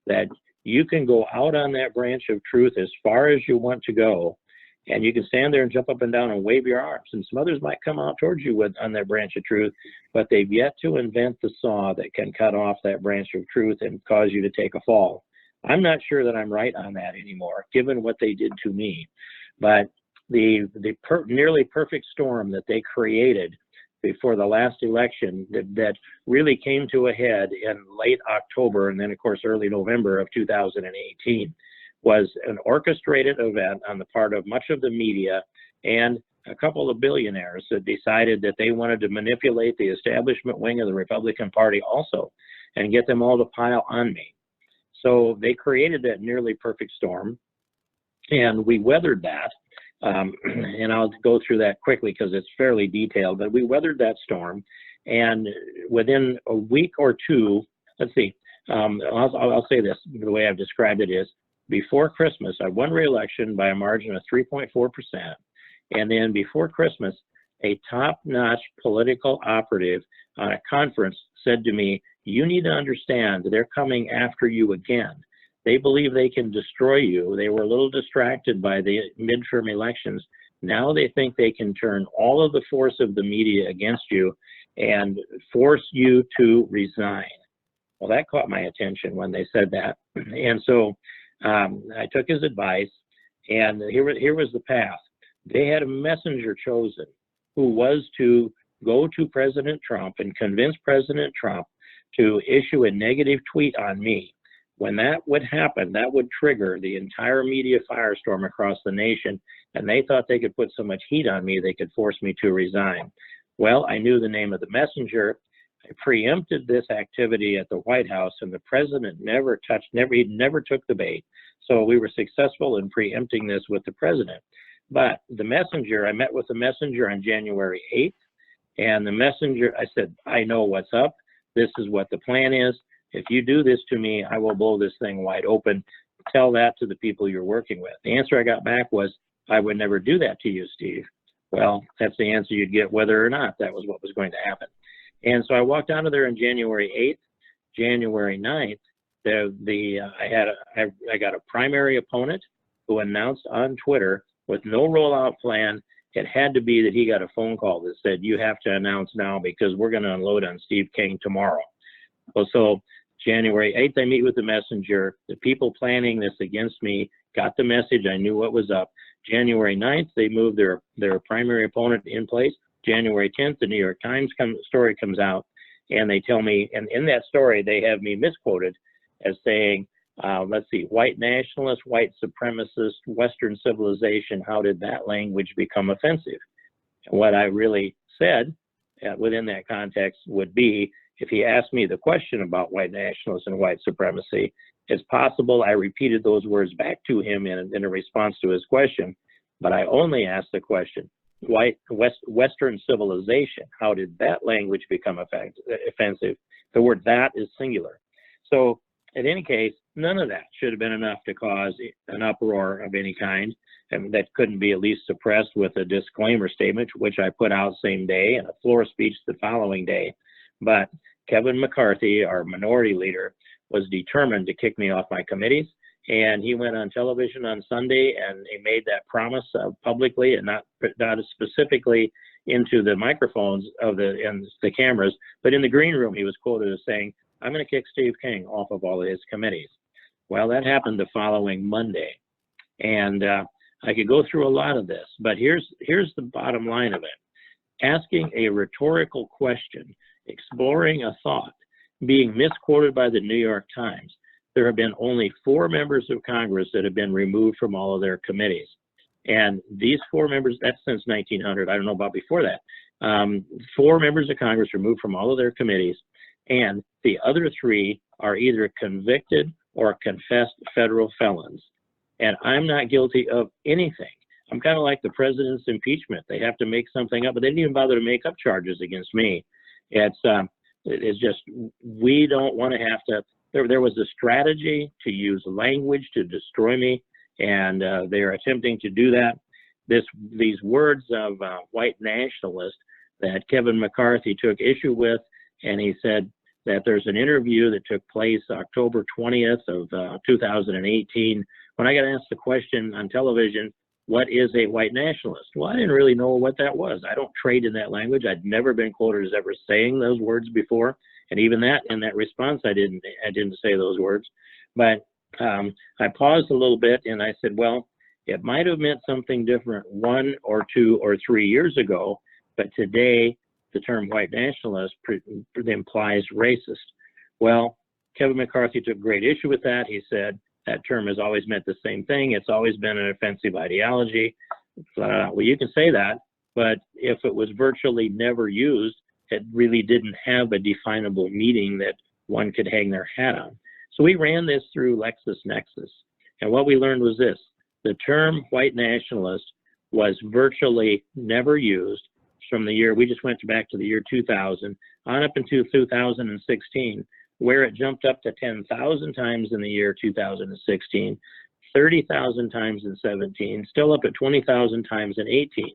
Speaker 4: that you can go out on that branch of truth as far as you want to go, and you can stand there and jump up and down and wave your arms, and some others might come out towards you on that branch of truth, but they've yet to invent the saw that can cut off that branch of truth and cause you to take a fall. I'm not sure that I'm right on that anymore, given what they did to me. But the nearly perfect storm that they created before the last election that really came to a head in late October and then, of course, early November of 2018 was an orchestrated event on the part of much of the media and a couple of billionaires that decided that they wanted to manipulate the establishment wing of the Republican Party also and get them all to pile on me. So they created that nearly perfect storm, and we weathered that. And I'll go through that quickly because it's fairly detailed, but we weathered that storm. And within a week or two, let's see, I'll say this, the way I've described it is, before Christmas, I won re-election by a margin of 3.4%. And then before Christmas, a top-notch political operative on a conference said to me, you need to understand that they're coming after you again. They believe they can destroy you. They were a little distracted by the midterm elections. Now they think they can turn all of the force of the media against you and force you to resign. Well, that caught my attention when they said that. And so I took his advice, And here was the path. They had a messenger chosen who was to go to President Trump and convince President Trump to issue a negative tweet on me. When that would happen, that would trigger the entire media firestorm across the nation, and they thought they could put so much heat on me they could force me to resign. Well, I knew the name of the messenger. I preempted this activity at the White House, and the president never took the bait. So we were successful in preempting this with the president. But the messenger, I met with the messenger on January 8th, and the messenger, I said, I know what's up. This is what the plan is. If you do this to me, I will blow this thing wide open. Tell that to the people you're working with. The answer I got back was, I would never do that to you, Steve. Well, that's the answer you'd get whether or not that was what was going to happen. And so I walked out of there on January 8th. January 9th, I got a primary opponent who announced on Twitter with no rollout plan. It had to be that he got a phone call that said, you have to announce now because we're going to unload on Steve King tomorrow. Well, so January 8th, I meet with the messenger. The people planning this against me got the message. I knew what was up. January 9th, they moved their primary opponent in place. January 10th, the New York Times story comes out, and they tell me, and in that story, they have me misquoted as saying, let's see, white nationalist, white supremacist, Western civilization, how did that language become offensive? And what I really said within that context would be, if he asked me the question about white nationalists and white supremacy, it's possible I repeated those words back to him in a response to his question, but I only asked the question, Western civilization, how did that language become offensive? The word that is singular. So in any case, none of that should have been enough to cause an uproar of any kind, and that couldn't be at least suppressed with a disclaimer statement, which I put out same day, and a floor speech the following day. But Kevin McCarthy, our minority leader, was determined to kick me off my committees, and he went on television on Sunday and he made that promise publicly, and not specifically into the microphones and the cameras, but in the green room he was quoted as saying, I'm going to kick Steve King off of all of his committees. Well, that happened the following Monday, and I could go through a lot of this, but here's the bottom line of it. Asking a rhetorical question, exploring a thought, being misquoted by the New York Times. There have been only 4 members of Congress that have been removed from all of their committees. And these 4 members, that's since 1900, I don't know about before that, 4 members of Congress removed from all of their committees, and the other 3 are either convicted or confessed federal felons. And I'm not guilty of anything. I'm kind of like the president's impeachment. They have to make something up, but they didn't even bother to make up charges against me. It's just, we don't want to have to, there was a strategy to use language to destroy me, and they are attempting to do that. These words of white nationalist that Kevin McCarthy took issue with, and he said that there's an interview that took place October 20th of 2018, when I got asked the question on television, what is a white nationalist? Well, I didn't really know what that was. I don't trade in that language. I'd never been quoted as ever saying those words before. And even that, in that response, I didn't say those words. But I paused a little bit and I said, well, it might have meant something different 1 or 2 or 3 years ago, but today the term white nationalist implies racist. Well, Kevin McCarthy took great issue with that. He said, that term has always meant the same thing. It's always been an offensive ideology. Well, you can say that, but if it was virtually never used, it really didn't have a definable meaning that one could hang their hat on. So we ran this through LexisNexis, and what we learned was this. The term white nationalist was virtually never used from the year, we just went back to the year 2000, on up into 2016, where it jumped up to 10,000 times in the year 2016, 30,000 times in 17, still up at 20,000 times in 18.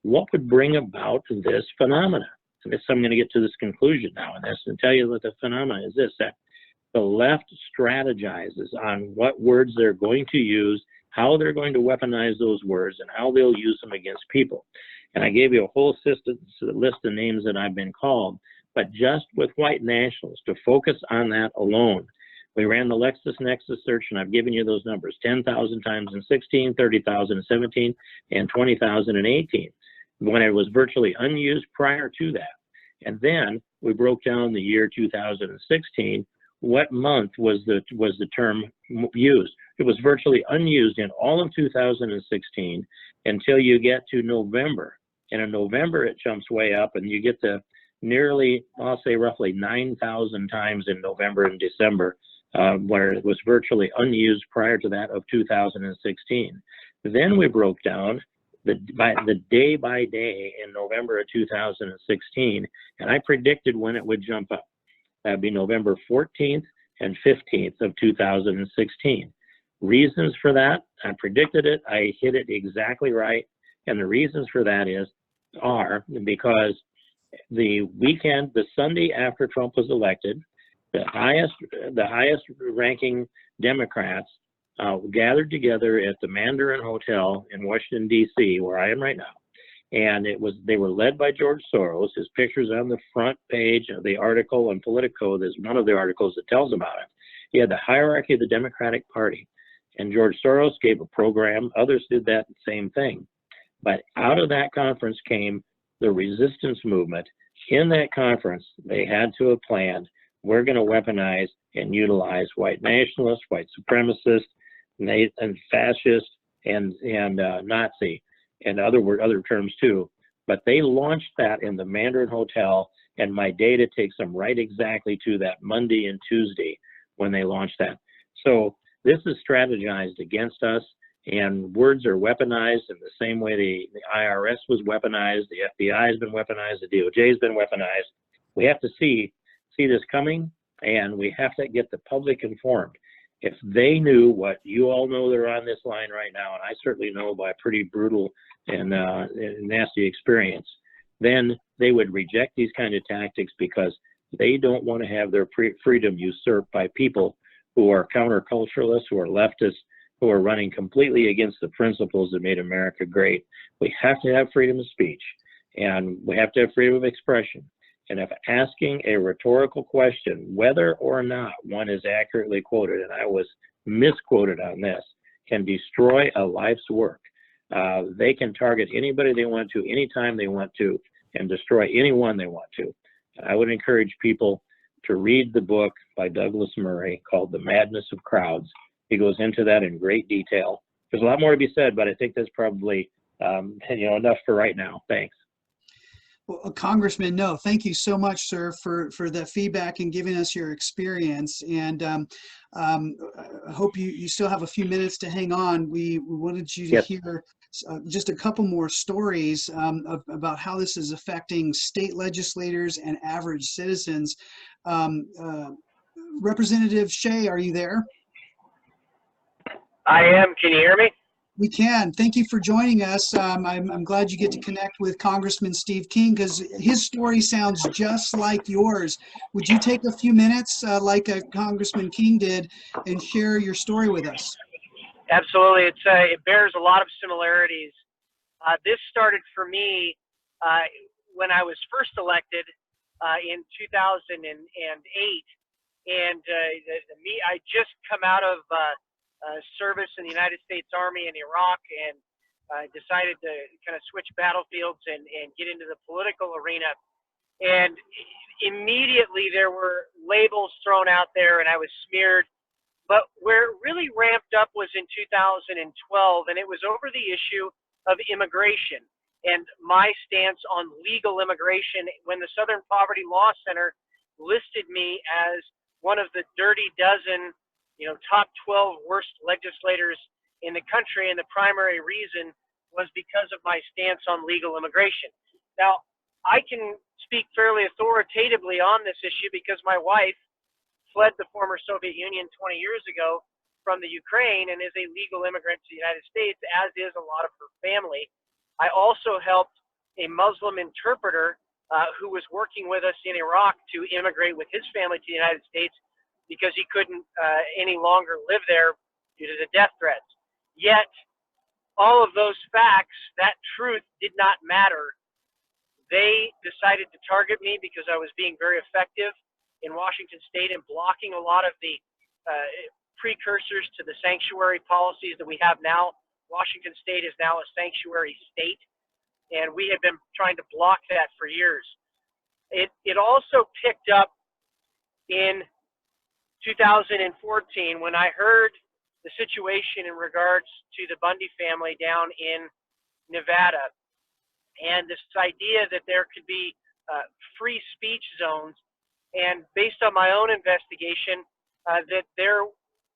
Speaker 4: What would bring about this phenomena? And I'm going to get to this conclusion now in this and tell you what the phenomena is this, that the left strategizes on what words they're going to use, how they're going to weaponize those words, and how they'll use them against people. And I gave you a whole list of names that I've been called. But just with white nationalists, to focus on that alone, We ran the LexisNexis search, and I've given you those numbers, 10,000 times in 16, 30,000 in 17, and 20,000 in 18, when it was virtually unused prior to that. And then we broke down the year 2016. What month was the term used? It was virtually unused in all of 2016 until you get to November. And in November, it jumps way up, and you get to nearly, I'll say roughly 9,000 times in November and December, where it was virtually unused prior to that of 2016. Then we broke down the day by day in November of 2016, and I predicted when it would jump up. That'd be November 14th and 15th of 2016. Reasons for that, I predicted it, I hit it exactly right, and the reasons for that are because the weekend, the Sunday after Trump was elected, the highest ranking Democrats gathered together at the Mandarin Hotel in Washington, D.C., where I am right now. And they were led by George Soros. His picture's on the front page of the article on Politico. There's one of the articles that tells about it. He had the hierarchy of the Democratic Party. And George Soros gave a program. Others did that same thing. But out of that conference came the resistance movement. In that conference, they had to have planned, we're going to weaponize and utilize white nationalists, white supremacists, and fascists, and Nazi, and other terms too. But they launched that in the Mandarin Hotel, and my data takes them right exactly to that Monday and Tuesday when they launched that. So this is strategized against us, and words are weaponized in the same way the IRS was weaponized, the FBI has been weaponized, the DOJ has been weaponized. We have to see this coming, and we have to get the public informed. If they knew what you all know that are on this line right now, and I certainly know by pretty brutal and nasty experience, then they would reject these kind of tactics because they don't want to have their freedom usurped by people who are counterculturalists, who are leftists, who are running completely against the principles that made America great. We have to have freedom of speech, and we have to have freedom of expression. And if asking a rhetorical question, whether or not one is accurately quoted, and I was misquoted on this, can destroy a life's work. They can target anybody they want to, anytime they want to, and destroy anyone they want to. I would encourage people to read the book by Douglas Murray called The Madness of Crowds. He goes into that in great detail. There's a lot more to be said, but I think that's probably enough for right now. Thanks.
Speaker 2: Well, Congressman, no, thank you so much, sir, for the feedback and giving us your experience. And I hope you still have a few minutes to hang on. We wanted you to hear just a couple more stories about how this is affecting state legislators and average citizens. Representative Shea, are you there?
Speaker 5: I am. Can you hear me?
Speaker 2: We can. Thank you for joining us. I'm glad you get to connect with Congressman Steve King because his story sounds just like yours. Would you take a few minutes like Congressman King did and share your story with us?
Speaker 5: Absolutely. It bears a lot of similarities. This started for me when I was first elected in 2008. And I just come out of service in the United States Army in Iraq, and decided to kind of switch battlefields and get into the political arena. And immediately there were labels thrown out there, and I was smeared. But where it really ramped up was in 2012, and it was over the issue of immigration and my stance on legal immigration when the Southern Poverty Law Center listed me as one of the dirty dozen top 12 worst legislators in the country, and the primary reason was because of my stance on legal immigration. Now, I can speak fairly authoritatively on this issue because my wife fled the former Soviet Union 20 years ago from the Ukraine and is a legal immigrant to the United States, as is a lot of her family. I also helped a Muslim interpreter who was working with us in Iraq to immigrate with his family to the United States because he couldn't any longer live there due to the death threats. Yet, all of those facts, that truth did not matter. They decided to target me because I was being very effective in Washington State and blocking a lot of the precursors to the sanctuary policies that we have now. Washington State is now a sanctuary state, and we have been trying to block that for years. It also picked up in 2014 when I heard the situation in regards to the Bundy family down in Nevada, and this idea that there could be free speech zones. And based on my own investigation, that there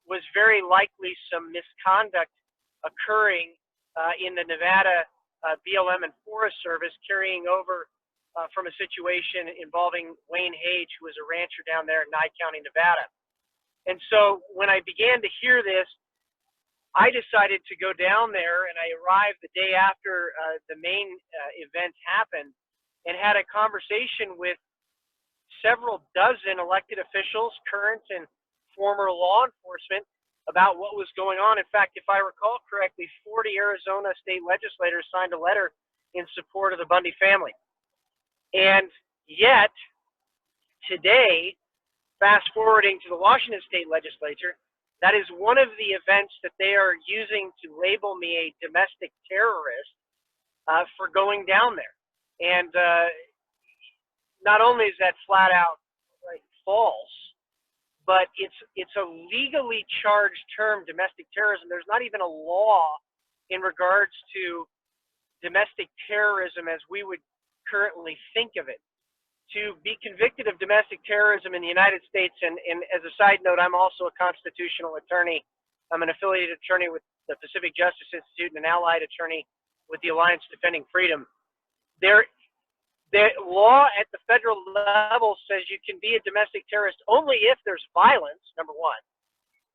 Speaker 5: was very likely some misconduct occurring in the Nevada BLM and Forest Service, carrying over from a situation involving Wayne Hage, who was a rancher down there in Nye County, Nevada. And so when I began to hear this, I decided to go down there, and I arrived the day after the main event happened, and had a conversation with several dozen elected officials, current and former law enforcement, about what was going on. In fact, if I recall correctly, 40 Arizona state legislators signed a letter in support of the Bundy family. And yet, today, fast forwarding to the Washington state legislature, that is one of the events that they are using to label me a domestic terrorist for going down there. And not only is that flat out false, but it's a legally charged term, domestic terrorism. There's not even a law in regards to domestic terrorism as we would currently think of it. To be convicted of domestic terrorism in the United States, and as a side note, I'm also a constitutional attorney. I'm an affiliated attorney with the Pacific Justice Institute and an allied attorney with the Alliance Defending Freedom. The law at the federal level says you can be a domestic terrorist only if there's violence, number one.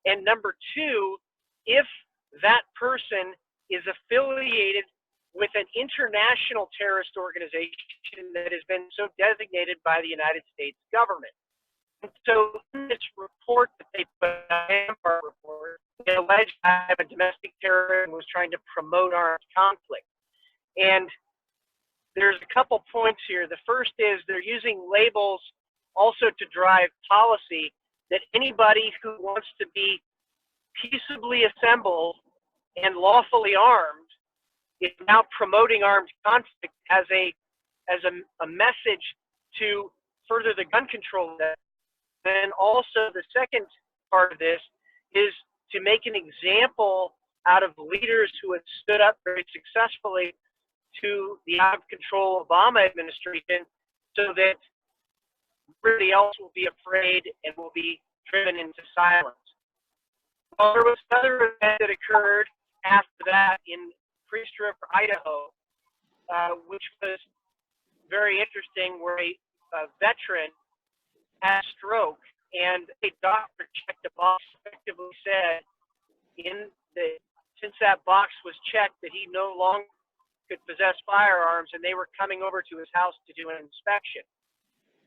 Speaker 5: And number two, if that person is affiliated with an international terrorist organization that has been so designated by the United States government. And so in this report that they put out, the report, they alleged that a domestic terrorist was trying to promote armed conflict. And there's a couple points here. The first is they're using labels also to drive policy that anybody who wants to be peaceably assembled and lawfully armed is now promoting armed conflict as a message to further the gun control. And also the second part of this is to make an example out of leaders who had stood up very successfully to the out-of-control Obama administration, so that everybody else will be afraid and will be driven into silence. Well, there was another event that occurred after that in Priest River, Idaho, which was very interesting, where a veteran had a stroke, and a doctor checked a box, effectively said, since that box was checked, that he no longer could possess firearms, and they were coming over to his house to do an inspection.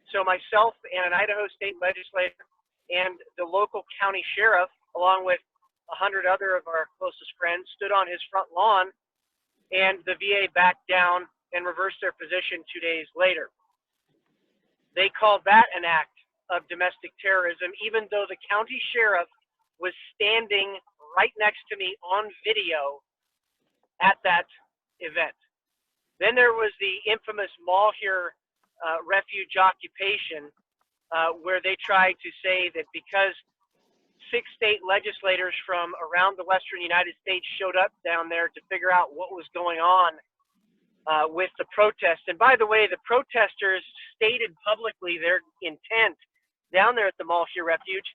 Speaker 5: So myself and an Idaho state legislator and the local county sheriff, along with 100 other of our closest friends, stood on his front lawn, and the VA backed down and reversed their position 2 days later. They called that an act of domestic terrorism, even though the county sheriff was standing right next to me on video at that event. Then there was the infamous Malheur refuge occupation, where they tried to say that because 6 state legislators from around the western United States showed up down there to figure out what was going on with the protest. And by the way, the protesters stated publicly their intent down there at the Malheur refuge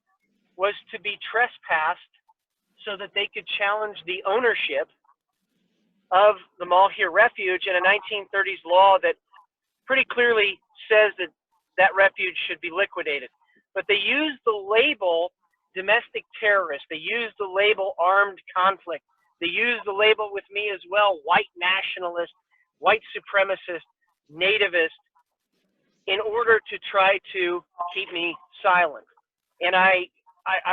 Speaker 5: was to be trespassed so that they could challenge the ownership of the Malheur refuge and a 1930s law that pretty clearly says that that refuge should be liquidated. But they used the label domestic terrorist. They used the label armed conflict. They used the label with me as well, white nationalist, white supremacist, nativist, in order to try to keep me silent. And I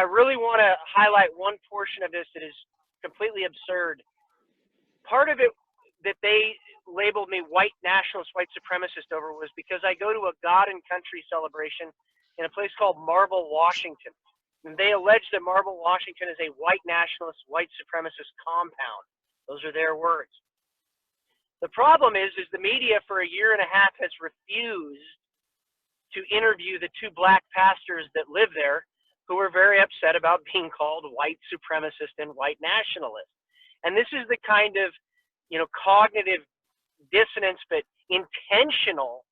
Speaker 5: really want to highlight one portion of this that is completely absurd. Part of it that they labeled me white nationalist, white supremacist over was because I go to a God and Country celebration in a place called Marble, Washington. They allege that Marble, Washington is a white nationalist, white supremacist compound. Those are their words. The problem is the media for a year and a half has refused to interview the two black pastors that live there, who are very upset about being called white supremacist and white nationalist. And this is the kind of, cognitive dissonance, but intentional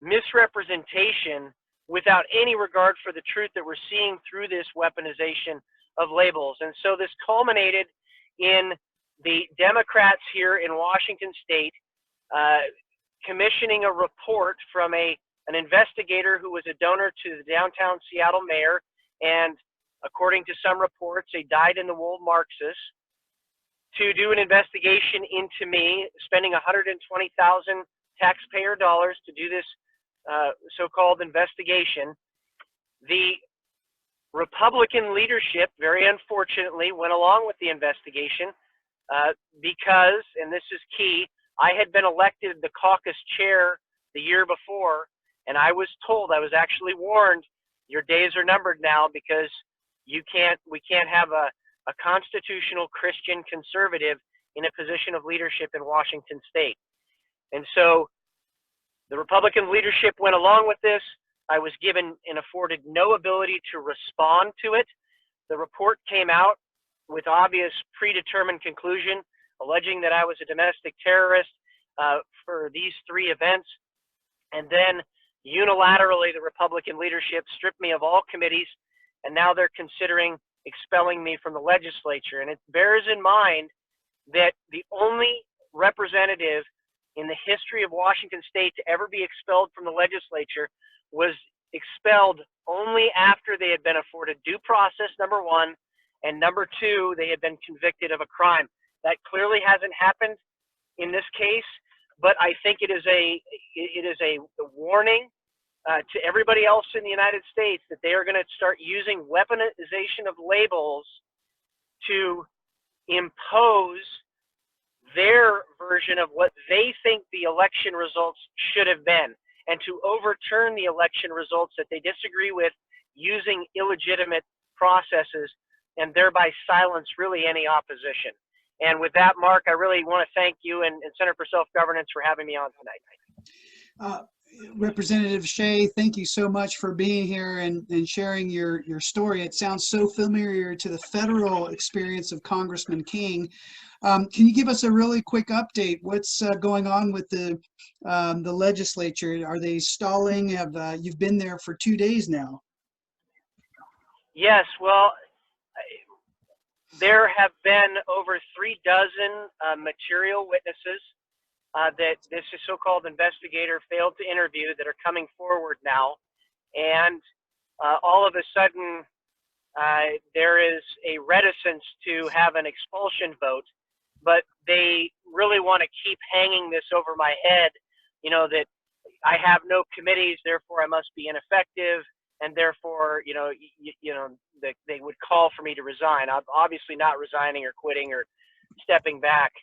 Speaker 5: misrepresentation without any regard for the truth that we're seeing through this weaponization of labels. And so this culminated in the Democrats here in Washington State commissioning a report from an investigator who was a donor to the downtown Seattle mayor, and according to some reports, a dyed-in-the-wool Marxist, to do an investigation into me, spending $120,000 taxpayer dollars to do this so-called investigation. The Republican leadership, very unfortunately, went along with the investigation because, and this is key, I had been elected the caucus chair the year before, and I was told, I was actually warned, your days are numbered now because we can't have a constitutional Christian conservative in a position of leadership in Washington State. And so the Republican leadership went along with this. I was given and afforded no ability to respond to it. The report came out with obvious predetermined conclusion, alleging that I was a domestic terrorist for these three events. And then unilaterally, the Republican leadership stripped me of all committees, and now they're considering expelling me from the legislature. And it bears in mind that the only representative in the history of Washington State to ever be expelled from the legislature was expelled only after they had been afforded due process, number one, and number two, they had been convicted of a crime. That clearly hasn't happened in this case, but I think it is a warning to everybody else in the United States that they are going to start using weaponization of labels to impose their version of what they think the election results should have been, and to overturn the election results that they disagree with using illegitimate processes, and thereby silence really any opposition. And with that, Mark, I really want to thank you and Center for Self-Governance for having me on tonight.
Speaker 2: Representative Shea, thank you so much for being here and sharing your story. It sounds so familiar to the federal experience of Congressman King. Can you give us a really quick update? What's going on with the legislature? Are they stalling? You've been there for 2 days now?
Speaker 5: Yes, well, there have been over 36 material witnesses that this so-called investigator failed to interview that are coming forward now. And all of a sudden, there is a reticence to have an expulsion vote, but they really want to keep hanging this over my head, that I have no committees, therefore I must be ineffective, and therefore, that they would call for me to resign. I'm obviously not resigning or quitting or stepping back.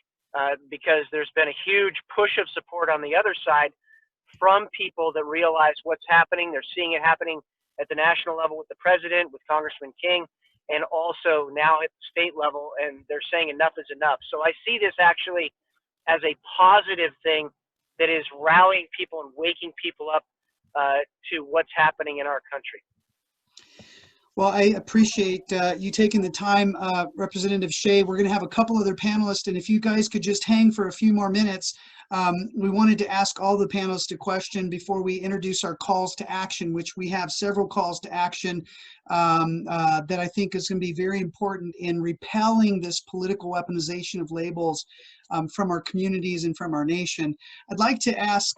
Speaker 5: Because there's been a huge push of support on the other side from people that realize what's happening. They're seeing it happening at the national level with the president, with Congressman King, and also now at the state level, and they're saying enough is enough. So I see this actually as a positive thing that is rallying people and waking people up to what's happening in our country.
Speaker 2: Well, I appreciate you taking the time, Representative Shea. We're going to have a couple other panelists, and if you guys could just hang for a few more minutes, we wanted to ask all the panelists a question before we introduce our calls to action, which we have several calls to action that I think is going to be very important in repelling this political weaponization of labels from our communities and from our nation. I'd like to ask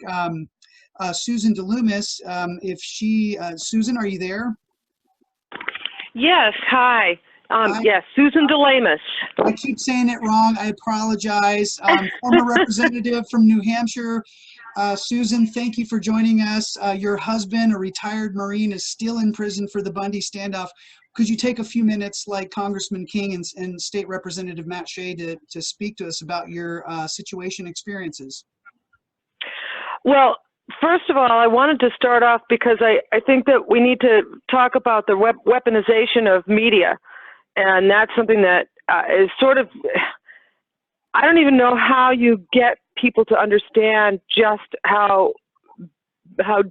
Speaker 2: Susan Delemus if Susan, are you there?
Speaker 6: Yes, hi. Yes, Susan Delemus.
Speaker 2: I keep saying it wrong. I apologize. Former representative from New Hampshire. Susan, thank you for joining us. Your husband, a retired Marine, is still in prison for the Bundy standoff. Could you take a few minutes, like Congressman King and State Representative Matt Shea, to speak to us about your situation experiences?
Speaker 6: Well, first of all, I wanted to start off because I think that we need to talk about the weaponization of media. And that's something that is sort of, I don't even know how you get people to understand just how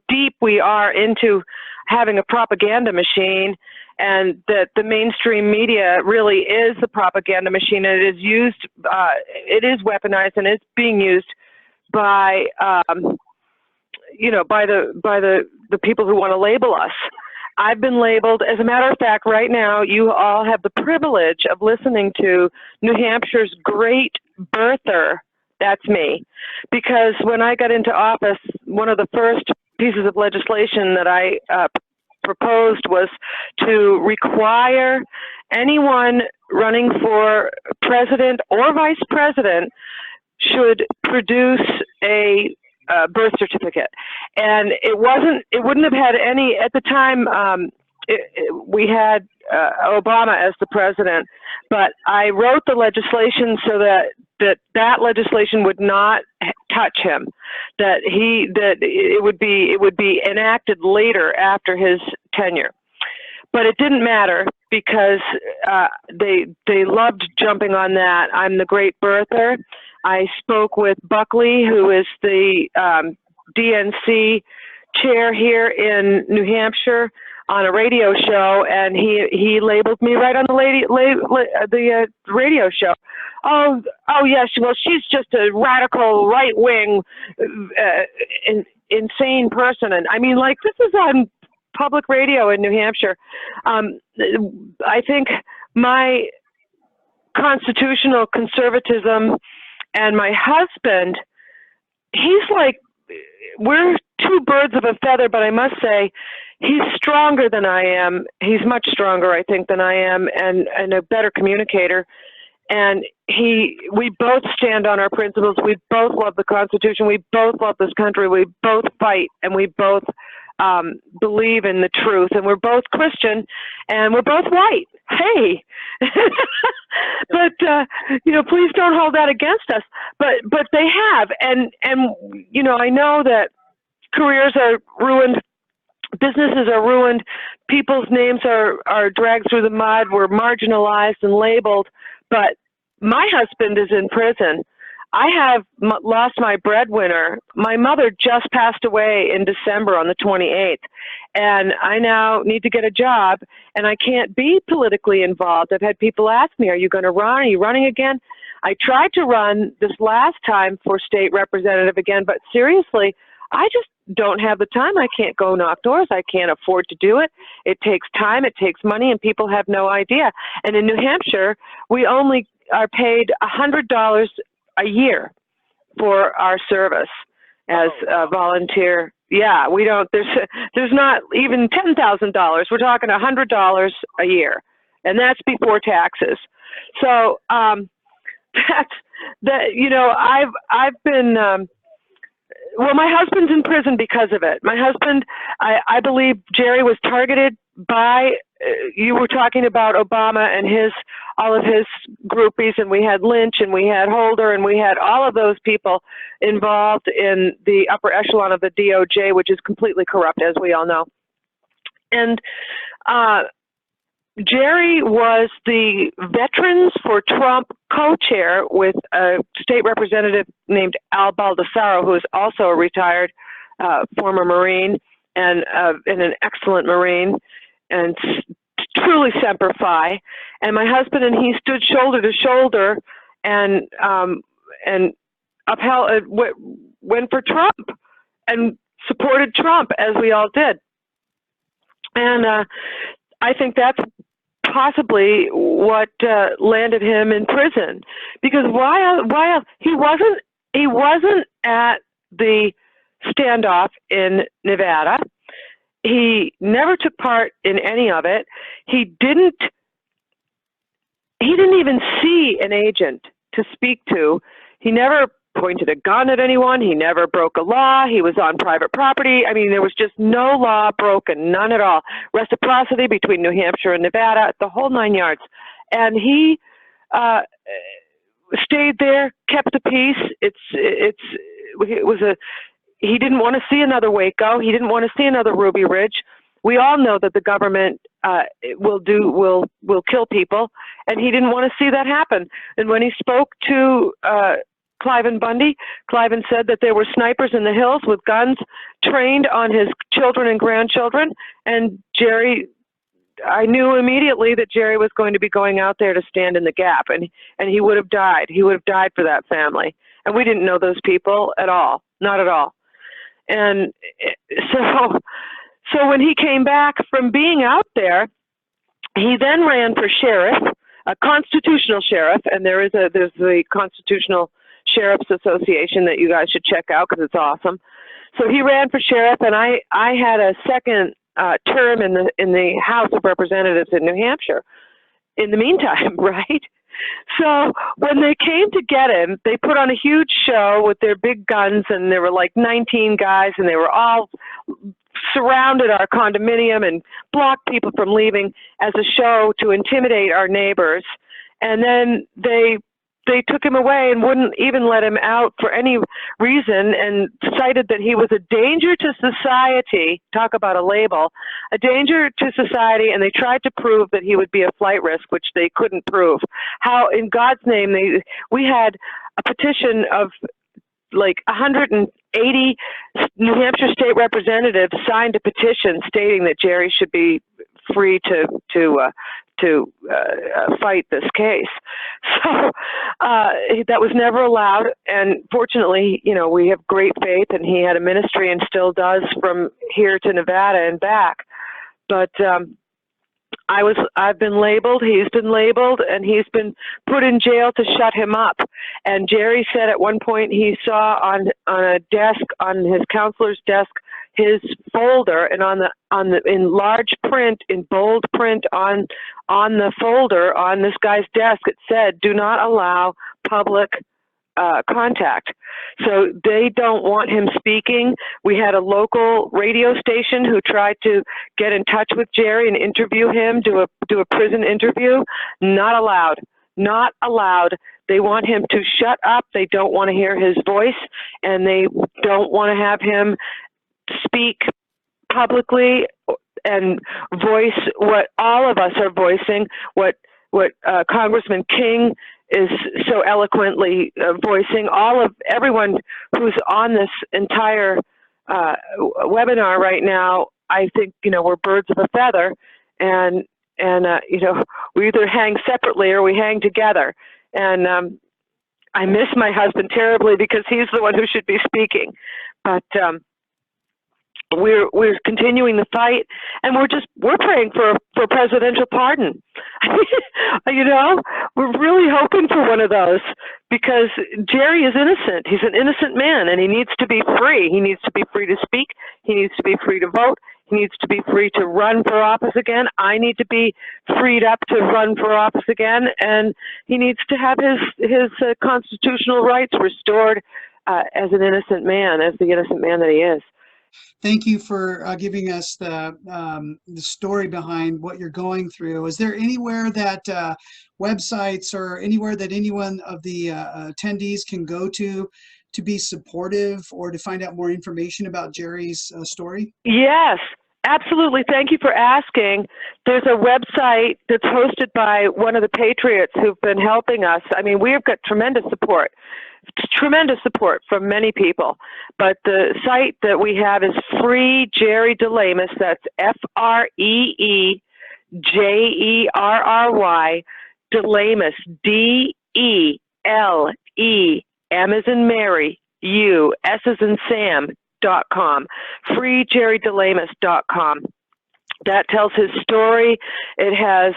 Speaker 6: deep we are into having a propaganda machine, and that the mainstream media really is the propaganda machine, and it is used, it is weaponized, and it's being used by, you know, by the people who want to label us. I've been labeled, as a matter of fact, right now, you all have the privilege of listening to New Hampshire's great birther. That's me. Because when I got into office, one of the first pieces of legislation that I proposed was to require anyone running for president or vice president should produce a birth certificate. And it wouldn't have had any, at the time, we had Obama as the president, but I wrote the legislation so that legislation would not touch him, that it would be enacted later after his tenure. But it didn't matter because they loved jumping on that. I'm the great birther. I spoke with Buckley, who is the DNC chair here in New Hampshire, on a radio show, and he labeled me right on the radio show. Oh yes, well, she's just a radical right-wing insane person. And I mean, like, this is on public radio in New Hampshire. I think my constitutional conservatism and my husband, he's like, we're two birds of a feather, but I must say, he's stronger than I am. He's much stronger, I think, than I am, and a better communicator. And we both stand on our principles. We both love the Constitution. We both love this country. We both fight, and we both believe in the truth. And we're both Christian, and we're both white. Hey, but you know, please don't hold that against us. But they have, and you know, I know that careers are ruined. Businesses are ruined. People's names are dragged through the mud. We're marginalized and labeled. But my husband is in prison. I have lost my breadwinner. My mother just passed away in December on the 28th. And I now need to get a job, and I can't be politically involved. I've had people ask me, are you going to run? Are you running again? I tried to run this last time for state representative again, but seriously, I just don't have the time. I can't go knock doors. I can't afford to do it. It takes time, it takes money, and people have no idea. And in New Hampshire, we only are paid $100 a year for our service as a volunteer. Yeah, we don't, there's not even $10,000. We're talking $100 a year, and that's before taxes. So that's that. You know, I've been. Well, my husband's in prison because of it. My husband, I believe Jerry was targeted by, you were talking about Obama and all of his groupies, and we had Lynch, and we had Holder, and we had all of those people involved in the upper echelon of the DOJ, which is completely corrupt, as we all know. And Jerry was the Veterans for Trump co-chair with a state representative named Al Baldessaro, who is also a retired former Marine and an excellent Marine and truly Semper Fi. And my husband and he stood shoulder to shoulder and upheld, went for Trump and supported Trump, as we all did. And I think that's possibly what landed him in prison, because while he wasn't at the standoff in Nevada, he never took part in any of it. He didn't even see an agent to speak to. He never pointed a gun at anyone. He never broke a law. He was on private property. I mean, there was just no law broken, none at all. Reciprocity between New Hampshire and Nevada, the whole 9 yards. And he stayed there, kept the peace. It was he didn't want to see another Waco. He didn't want to see another Ruby Ridge. We all know that the government will kill people, and he didn't want to see that happen. And when he spoke to Cliven Bundy, Cliven said that there were snipers in the hills with guns trained on his children and grandchildren. And Jerry, I knew immediately that Jerry was going to be going out there to stand in the gap, and he would have died. He would have died for that family. And we didn't know those people at all, not at all. And so when he came back from being out there, he then ran for sheriff, a constitutional sheriff, and there's the Constitutional Sheriff's Association that you guys should check out because it's awesome. So he ran for sheriff, and I had a second term in the House of Representatives in New Hampshire. In the meantime, right? So when they came to get him, they put on a huge show with their big guns, and there were like 19 guys, and they were all surrounded our condominium and blocked people from leaving as a show to intimidate our neighbors. And then they took him away and wouldn't even let him out for any reason, and cited that he was a danger to society. Talk about a label, a danger to society. And they tried to prove that he would be a flight risk, which they couldn't prove. How in God's name we had a petition of like 180 New Hampshire state representatives signed a petition stating that Jerry should be free to fight this case. So that was never allowed. And fortunately, we have great faith, and he had a ministry and still does from here to Nevada and back. But I've been labeled, he's been labeled, and he's been put in jail to shut him up. And Jerry said at one point he saw on a desk, on his counselor's desk, his folder, and in large print, in bold print on the folder on this guy's desk, it said, "Do not allow public contact." So they don't want him speaking. We had a local radio station who tried to get in touch with Jerry and interview him, do a prison interview. Not allowed. Not allowed. They want him to shut up. They don't want to hear his voice, and they don't want to have him speak publicly and voice what all of us are voicing, what Congressman King is so eloquently voicing. Everyone who's on this entire webinar right now, I think, we're birds of a feather, and we either hang separately or we hang together. And I miss my husband terribly because he's the one who should be speaking. But we're continuing the fight, and we're praying for a presidential pardon. We're really hoping for one of those, because Jerry is innocent. He's an innocent man, and he needs to be free. He needs to be free to speak. He needs to be free to vote. He needs to be free to run for office again. I need to be freed up to run for office again, and he needs to have his constitutional rights restored as an innocent man, as the innocent man that he is.
Speaker 2: Thank you for giving us the story behind what you're going through. Is there anywhere that websites or anywhere that anyone of the attendees can go to be supportive or to find out more information about Jerry's story?
Speaker 6: Yes, absolutely. Thank you for asking. There's a website that's hosted by one of the patriots who've been helping us. I mean, we've got tremendous support from many people. But the site that we have is Free Jerry Delemus. That's FREEJERRY Delemus, DELE, M as in Mary, U, S as in Sam.com, freejerrydelemus.com. That tells his story. It has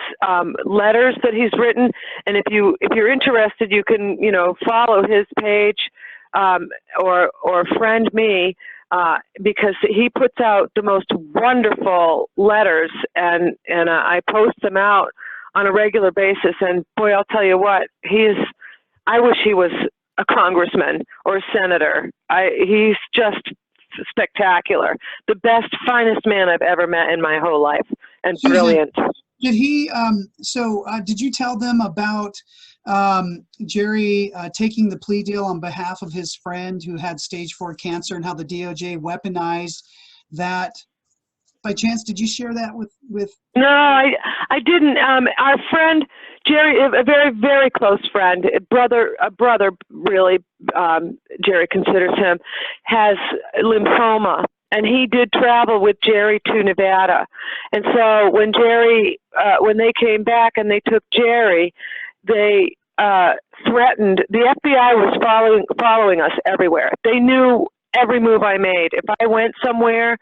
Speaker 6: letters that he's written, and if you're interested, you can follow his page or friend me because he puts out the most wonderful letters, and I post them out on a regular basis. And boy, I'll tell you what, I wish he was a congressman or a senator. He's just spectacular. The best, finest man I've ever met in my whole life, and brilliant.
Speaker 2: Did he, did you tell them about Jerry taking the plea deal on behalf of his friend who had stage 4 cancer and how the DOJ weaponized that? By chance, did you share that with?
Speaker 6: No, I didn't. Our friend Jerry, a very, very close friend, a brother really, Jerry considers him, has lymphoma. And he did travel with Jerry to Nevada. And so when when they came back and they took Jerry, they threatened, the FBI was following us everywhere. They knew every move I made. If I went somewhere,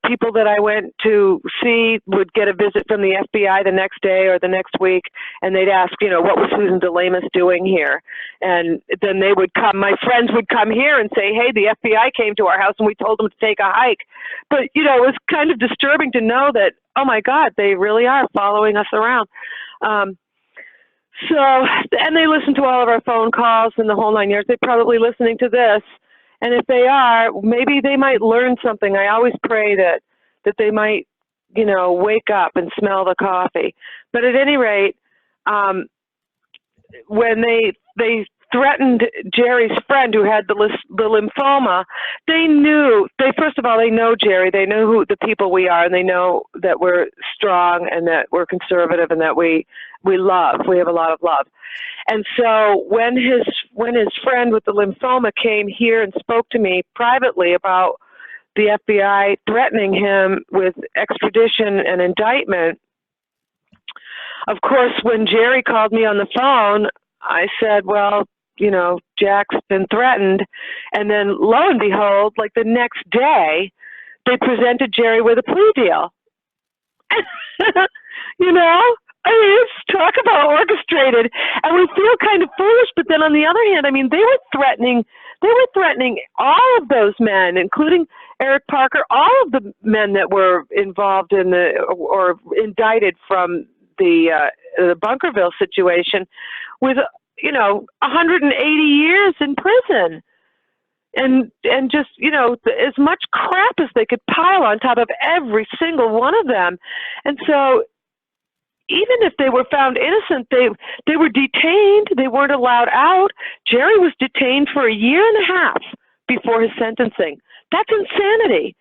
Speaker 6: people that I went to see would get a visit from the FBI the next day or the next week, and they'd ask, what was Susan Delemus doing here? And then they would come, my friends would come here and say, hey, the FBI came to our house and we told them to take a hike. But, it was kind of disturbing to know that, oh my God, they really are following us around. And they listen to all of our phone calls and the whole 9 years. They're probably listening to this. And if they are, maybe they might learn something. I always pray that they might, wake up and smell the coffee. But at any rate, when they threatened Jerry's friend who had the lymphoma, first of all, they know Jerry. They know who the people we are, and they know that we're strong and that we're conservative and that we love. We have a lot of love. And so when his friend with the lymphoma came here and spoke to me privately about the FBI threatening him with extradition and indictment, of course, when Jerry called me on the phone, I said, well, Jack's been threatened. And then lo and behold, like the next day, they presented Jerry with a plea deal. It's talk about orchestrated, and we feel kind of foolish. But then on the other hand, they were threatening all of those men, including Eric Parker, all of the men that were involved in or indicted from the Bunkerville situation, with 180 years in prison, and just as much crap as they could pile on top of every single one of them, and so. Even if they were found innocent, they were detained. They weren't allowed out. Jerry was detained for a year and a half before his sentencing. That's insanity.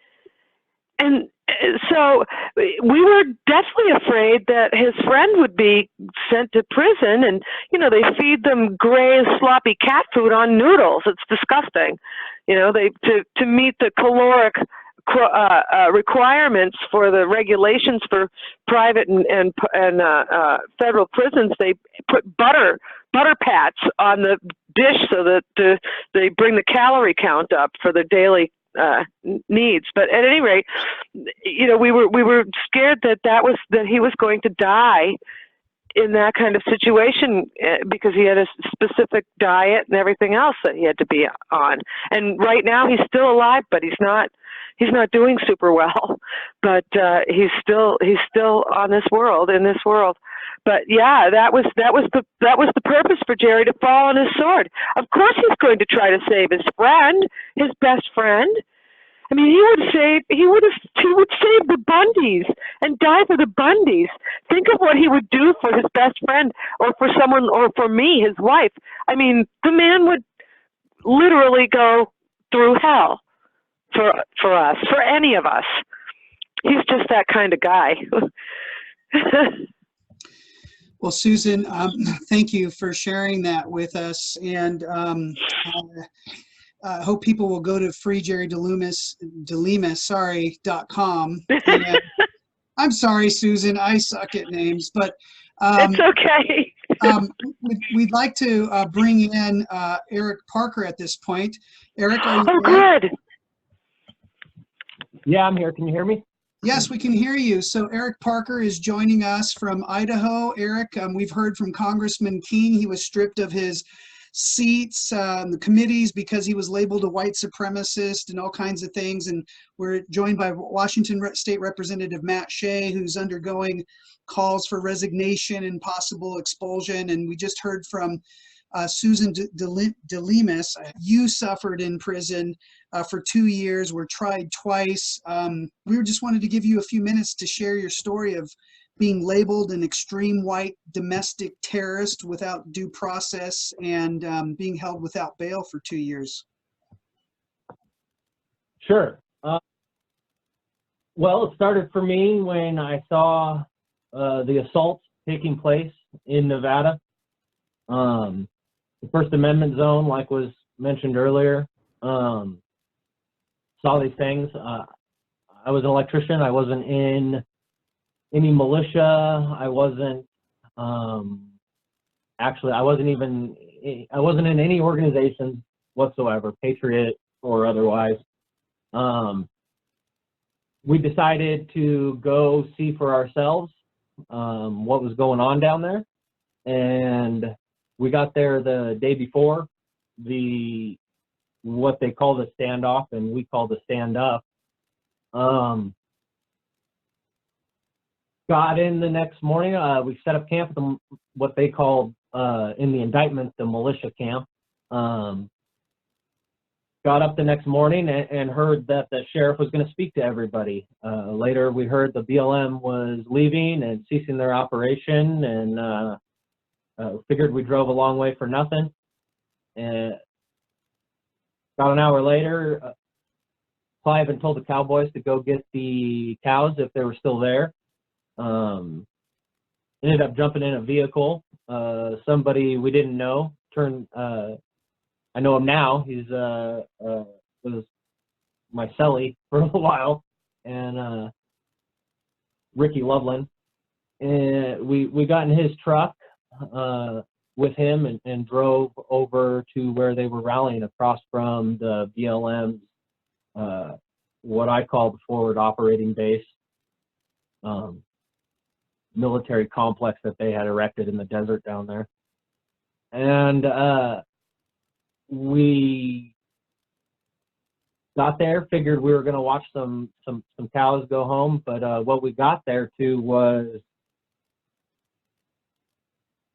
Speaker 6: And so we were deathly afraid that his friend would be sent to prison, and they feed them gray, sloppy cat food on noodles. It's disgusting. To meet the caloric requirements for the regulations for private and federal prisons, they put butter pats on the dish so that they bring the calorie count up for the daily needs. But at any rate, we were scared that he was going to die in that kind of situation because he had a specific diet and everything else that he had to be on. And right now he's still alive, but he's not doing super well, but he's still in this world. But yeah, that was the purpose for Jerry to fall on his sword. Of course, he's going to try to save his friend, his best friend. He would save the Bundys and die for the Bundys. Think of what he would do for his best friend, or for someone, or for me, his wife. The man would literally go through hell for us, for any of us. He's just that kind of guy.
Speaker 2: Well, Susan, thank you for sharing that with us, and I hope people will go to freejerrydelemus.com. I'm sorry, Susan, I suck at names, but
Speaker 6: it's okay.
Speaker 2: We'd like to bring in Eric Parker at this point. Eric, are you
Speaker 6: there? Good.
Speaker 7: Yeah, I'm here. Can you hear me?
Speaker 2: Yes, we can hear you. So Eric Parker is joining us from Idaho. Eric, we've heard from Congressman King. He was stripped of his seats in the committees because he was labeled a white supremacist and all kinds of things. And we're joined by Washington State Representative Matt Shea, who's undergoing calls for resignation and possible expulsion. And we just heard from Susan Delemus. You suffered in prison for 2 years, were tried twice. We just wanted to give you a few minutes to share your story of being labeled an extreme white domestic terrorist without due process and being held without bail for 2 years?
Speaker 7: Sure. Well, it started for me when I saw the assault taking place in Nevada. The First Amendment zone, like was mentioned earlier, saw these things. I was an electrician. I wasn't in any militia. I wasn't actually, I wasn't in any organizations whatsoever, Patriot or otherwise. We decided to go see for ourselves what was going on down there, and we got there the day before what they call the standoff, and we call the stand up. Got in the next morning. We set up camp at what they called in the indictment the militia camp. Got up the next morning and heard that the sheriff was going to speak to everybody. Later, we heard the BLM was leaving and ceasing their operation, and figured we drove a long way for nothing. And about an hour later, Clive had told the cowboys to go get the cows if they were still there. Ended up jumping in a vehicle. Somebody we didn't know turned. I know him now. He's was my cellie for a while, and Ricky Loveland. And we got in his truck with him and drove over to where they were rallying across from the BLM's what I call the forward operating base, military complex that they had erected in the desert down there. And we got there, figured we were going to watch some cows go home, but what we got there to was,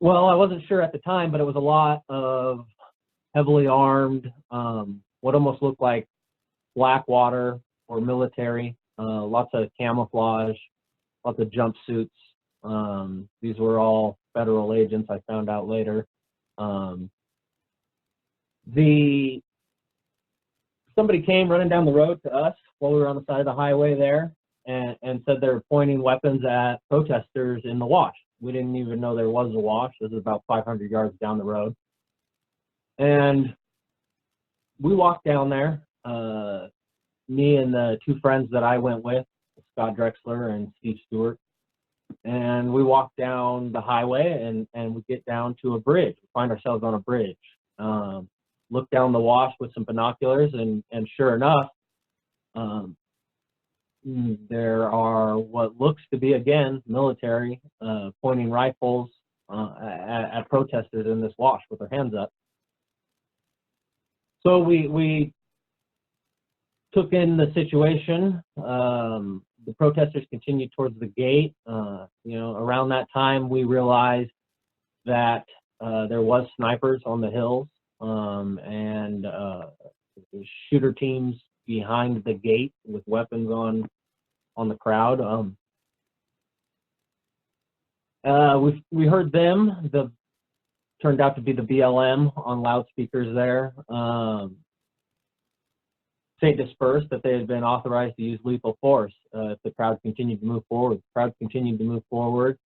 Speaker 7: well, I wasn't sure at the time, but it was a lot of heavily armed, what almost looked like Blackwater or military, lots of camouflage, lots of jumpsuits. These were all federal agents, I found out later. Somebody came running down the road to us while we were on the side of the highway there and said they were pointing weapons at protesters in the wash. We didn't even know there was a wash. This is about 500 yards down the road. And we walked down there, me and the two friends that I went with, Scott Drexler and Steve Stewart. And we walked down the highway and we get down to a bridge. We find ourselves on a bridge. Look down the wash with some binoculars, and sure enough, there are what looks to be, again, military pointing rifles at protesters in this wash with their hands up. So we took in the situation. The protesters continued towards the gate. Around that time, we realized that there was snipers on the hills and shooter teams behind the gate with weapons on the crowd. We heard them. Turned out to be the BLM on loudspeakers there. Say dispersed, that they had been authorized to use lethal force if the crowd continued to move forward. The crowd continued to move forward,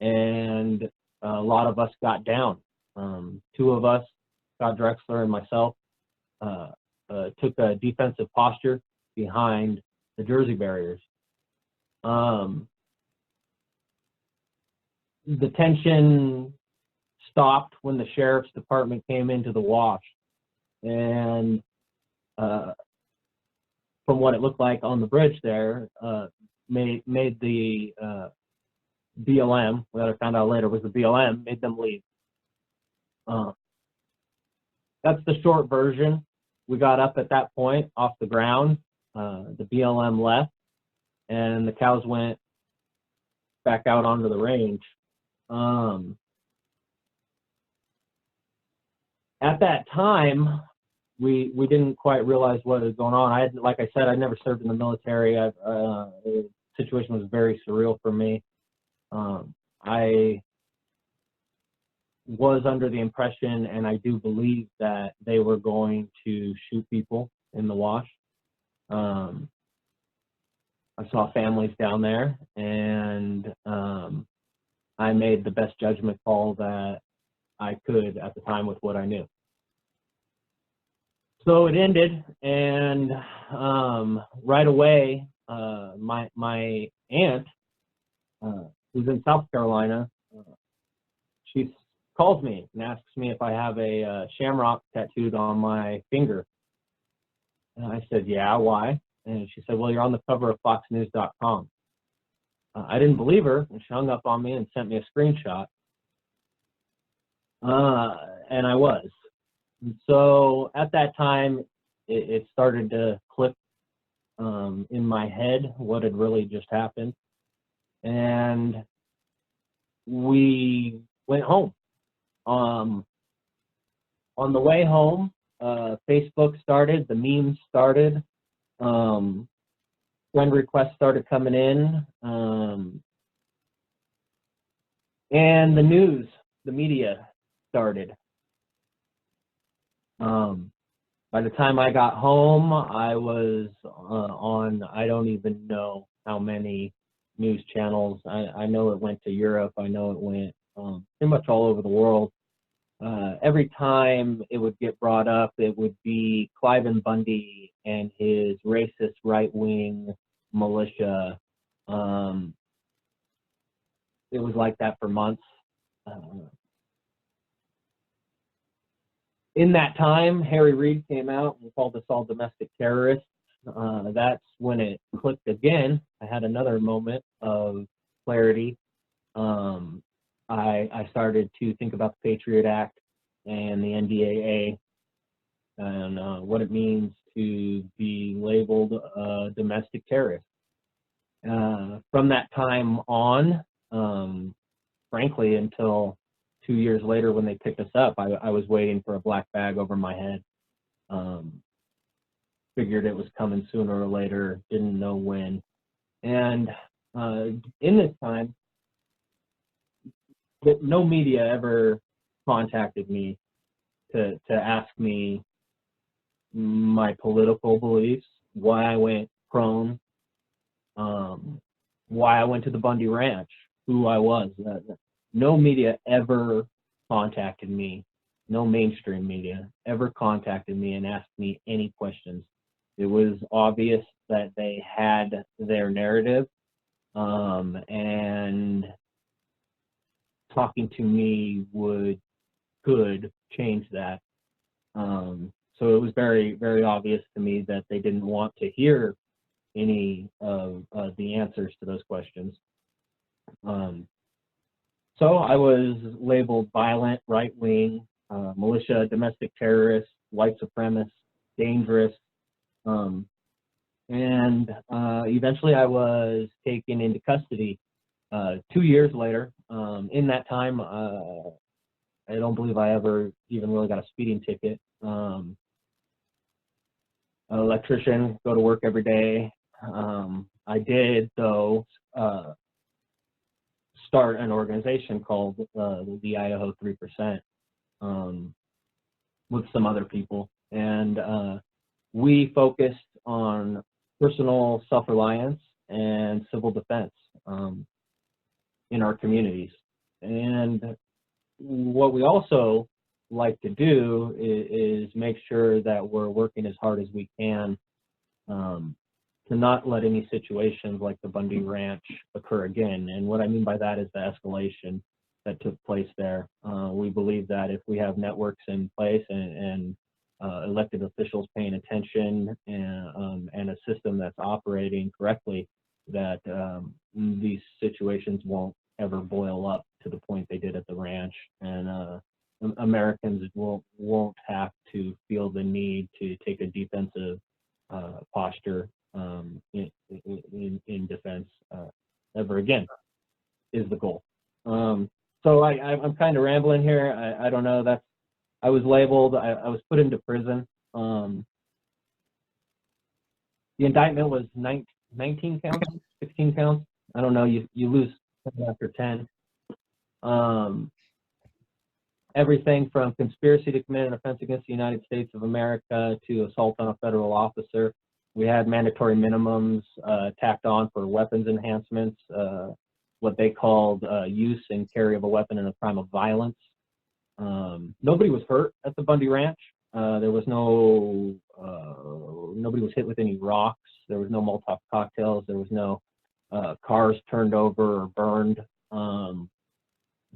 Speaker 7: and a lot of us got down. Two of us, Scott Drexler and myself, took a defensive posture behind the Jersey barriers. The tension stopped when the sheriff's department came into the wash, and from what it looked like on the bridge there, made the BLM, that I found out later was the BLM, made them leave. That's the short version. We got up at that point off the ground. The BLM left, and the cows went back out onto the range. At that time, we didn't quite realize what was going on. Like I said, I never served in the military. The situation was very surreal for me. I was under the impression, and I do believe, that they were going to shoot people in the wash. I saw families down there, and I made the best judgment call that I could at the time with what I knew. So it ended, and right away, my aunt, who's in South Carolina, she calls me and asks me if I have a shamrock tattooed on my finger. And I said, yeah, why? And she said, well, you're on the cover of FoxNews.com. I didn't believe her, and she hung up on me and sent me a screenshot. And I was. And so at that time, it started to click in my head what had really just happened. And we went home. On the way home, Facebook started, the memes started, friend requests started coming in, and the news, the media started. By the time I got home, I was on, I don't even know how many news channels. I know it went to Europe. I know it went pretty much all over the world. Every time it would get brought up, it would be Cliven Bundy and his racist right-wing militia. It was like that for months. In that time, Harry Reid came out and called us all domestic terrorists. That's when it clicked again. I had another moment of clarity. I started to think about the Patriot Act and the NDAA and what it means to be labeled a domestic terrorist. From that time on, frankly, until 2 years later when they picked us up, I was waiting for a black bag over my head. Figured it was coming sooner or later, didn't know when. And in this time, no media ever contacted me to ask me my political beliefs, why I went prone, why I went to the Bundy Ranch, who I was. No media ever contacted me, no mainstream media ever contacted me and asked me any questions. It was obvious that they had their narrative, and talking to me could change that. So it was very, very obvious to me that they didn't want to hear any of the answers to those questions. So I was labeled violent, right-wing, militia, domestic terrorist, white supremacist, dangerous, and eventually I was taken into custody 2 years later. In that time, I don't believe I ever even really got a speeding ticket. An electrician, go to work every day. I did, though, start an organization called the Idaho 3% with some other people. And we focused on personal self-reliance and civil defense in our communities. And what we also like to do is make sure that we're working as hard as we can to not let any situations like the Bundy Ranch occur again. And what I mean by that is the escalation that took place there. We believe that if we have networks in place and elected officials paying attention and a system that's operating correctly, that these situations won't ever boil up to the point they did at the ranch, and Americans won't have to feel the need to take a defensive posture in defense ever again, is the goal. So I'm kind of rambling here. I don't know. I was labeled. I was put into prison. The indictment was 19 counts, 16 counts. I don't know. You lose 10 after 10. Everything from conspiracy to commit an offense against the United States of America to assault on a federal officer. We had mandatory minimums tacked on for weapons enhancements, what they called use and carry of a weapon in a crime of violence. Nobody was hurt at the Bundy Ranch. There was nobody was hit with any rocks. There was no Molotov cocktails. There was no cars turned over or burned.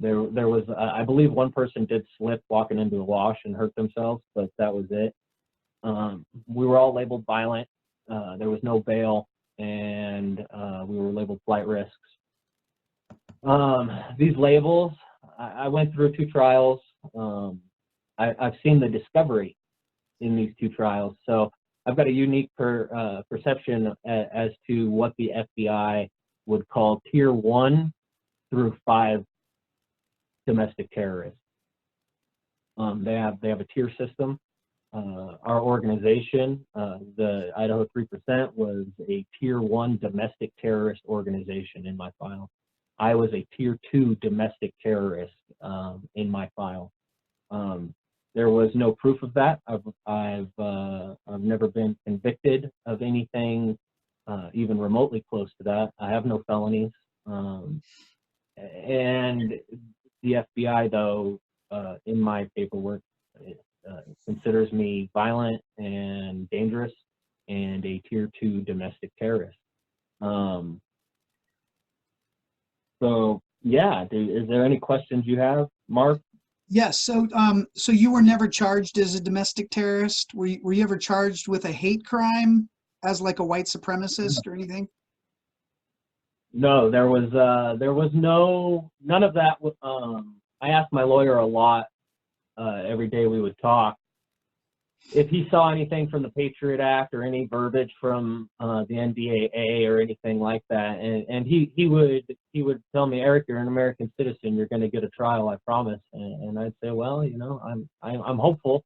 Speaker 7: There was, I believe one person did slip walking into a wash and hurt themselves, but that was it. We were all labeled violent. There was no bail, and we were labeled flight risks. These labels, I went through 2 trials. I've seen the discovery in these 2 trials, so I've got a unique perception as to what the FBI would call Tier 1 through 5 domestic terrorists. They have a tier system. Our organization, the Idaho 3%, was a Tier 1 domestic terrorist organization in my file. I was a Tier 2 domestic terrorist in my file. There was no proof of that. I've never been convicted of anything even remotely close to that. I have no felonies. And the FBI, though, in my paperwork, considers me violent and dangerous and a Tier 2 domestic terrorist. So yeah, is there any questions you have, Mark?
Speaker 2: Yes. So, so you were never charged as a domestic terrorist? Were you ever charged with a hate crime as like a white supremacist or anything?
Speaker 7: No, there was none of that. I asked my lawyer a lot every day we would talk if he saw anything from the Patriot Act or any verbiage from the NDAA or anything like that, and he would tell me, Eric, you're an American citizen, you're going to get a trial, I promise. And I'd say, well, you know, I'm hopeful,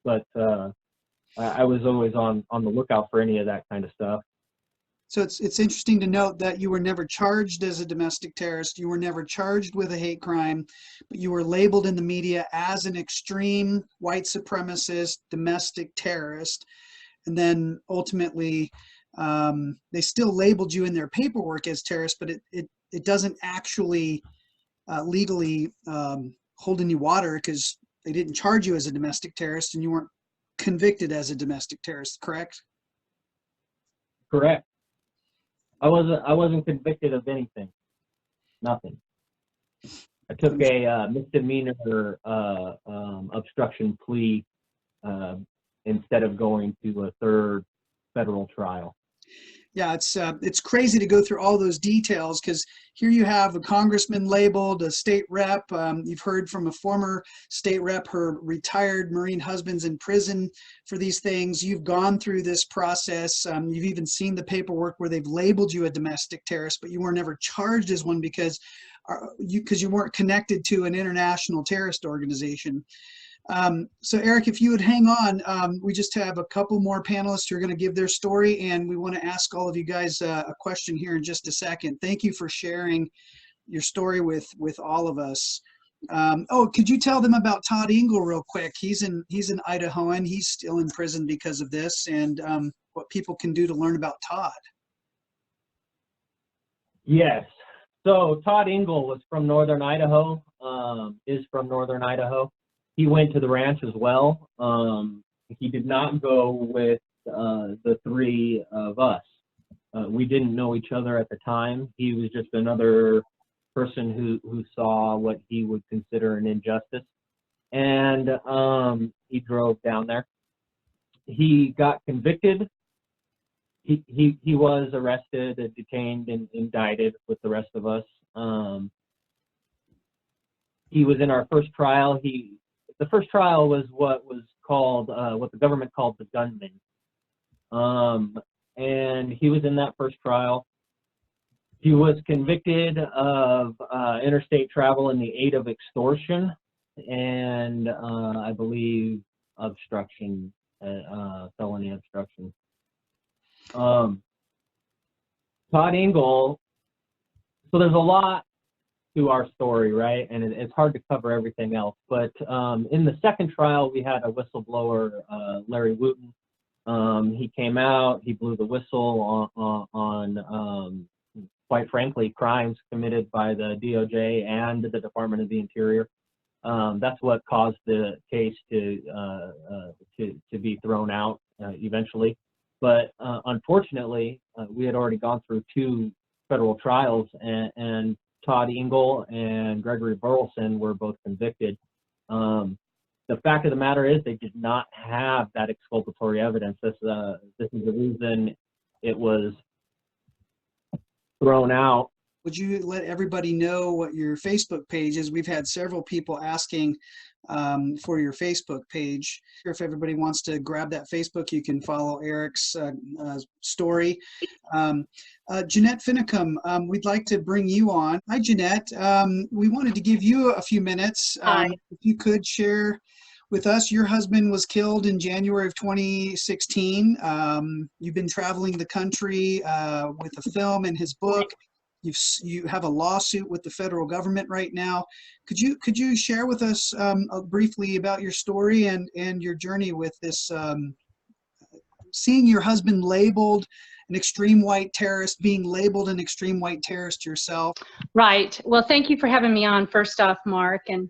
Speaker 7: but I was always on the lookout for any of that kind of stuff.
Speaker 2: So it's interesting to note that you were never charged as a domestic terrorist. You were never charged with a hate crime, but you were labeled in the media as an extreme white supremacist domestic terrorist. And then ultimately, they still labeled you in their paperwork as terrorist, but it doesn't actually legally hold any water because they didn't charge you as a domestic terrorist and you weren't convicted as a domestic terrorist, correct?
Speaker 7: Correct. I wasn't convicted of anything, nothing. I took a misdemeanor obstruction plea instead of going to a third federal trial.
Speaker 2: Yeah, it's crazy to go through all those details because here you have a congressman labeled, a state rep. You've heard from a former state rep, her retired Marine husband's in prison for these things. You've gone through this process. You've even seen the paperwork where they've labeled you a domestic terrorist, but you were never charged as one because you weren't connected to an international terrorist organization. So Eric, if you would hang on, we just have a couple more panelists who are going to give their story, and we want to ask all of you guys a question here in just a second. Thank you for sharing your story with all of us. Oh, could you tell them about Todd Engel real quick? He's an Idahoan. He's still in prison because of this, and what people can do to learn about Todd.
Speaker 7: Yes. So Todd Engel was from Northern Idaho, is from Northern Idaho. He went to the ranch as well. He did not go with the 3 of us. We didn't know each other at the time. He was just another person who saw what he would consider an injustice. And he drove down there. He got convicted. He was arrested, detained, and indicted with the rest of us. He was in our first trial. The first trial was what was called, what the government called the gunman. And he was in that first trial. He was convicted of interstate travel in the aid of extortion and I believe obstruction, felony obstruction. Todd Engel, so there's a lot to our story, right? And it's hard to cover everything else. But in the second trial, we had a whistleblower, Larry Wooten. He came out, he blew the whistle on quite frankly, crimes committed by the DOJ and the Department of the Interior. That's what caused the case to be thrown out eventually. But unfortunately, we had already gone through 2 federal trials, and Todd Engel and Gregory Burleson were both convicted. The fact of the matter is they did not have that exculpatory evidence. This is the reason it was thrown out.
Speaker 2: Would you let everybody know what your Facebook page is? We've had several people asking for your Facebook page. If everybody wants to grab that Facebook, you can follow Eric's story. Jeanette Finicum, we'd like to bring you on. Hi, Jeanette. We wanted to give you a few minutes. If you could share with us, your husband was killed in January of 2016. You've been traveling the country with a film and his book. You have a lawsuit with the federal government right now. Could you share with us briefly about your story and your journey with this, seeing your husband labeled an extreme white terrorist, being labeled an extreme white terrorist yourself?
Speaker 8: Right. Well, thank you for having me on, first off, Mark, and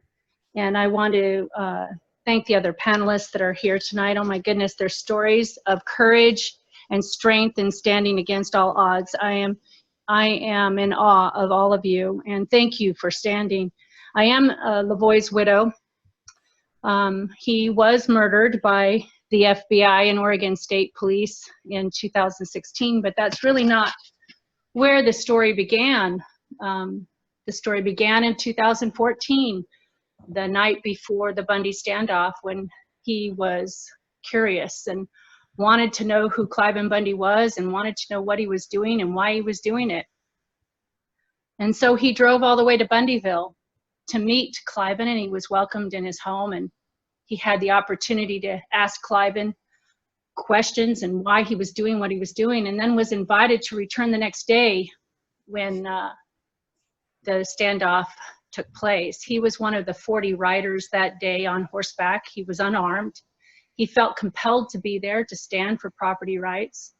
Speaker 8: I want to thank the other panelists that are here tonight. Oh my goodness, their stories of courage and strength and standing against all odds. I am in awe of all of you, and thank you for standing. I am Lavoie's widow. He was murdered by the FBI and Oregon State Police in 2016, but that's really not where the story began. The story began in 2014, the night before the Bundy standoff, when he was curious and wanted to know who Cliven Bundy was and wanted to know what he was doing and why he was doing it. And so he drove all the way to Bundyville to meet Cliven, and he was welcomed in his home, and he had the opportunity to ask Cliven questions and why he was doing what he was doing, and then was invited to return the next day when the standoff took place. He was one of the 40 riders that day on horseback. He was unarmed. He felt compelled to be there to stand for property rights.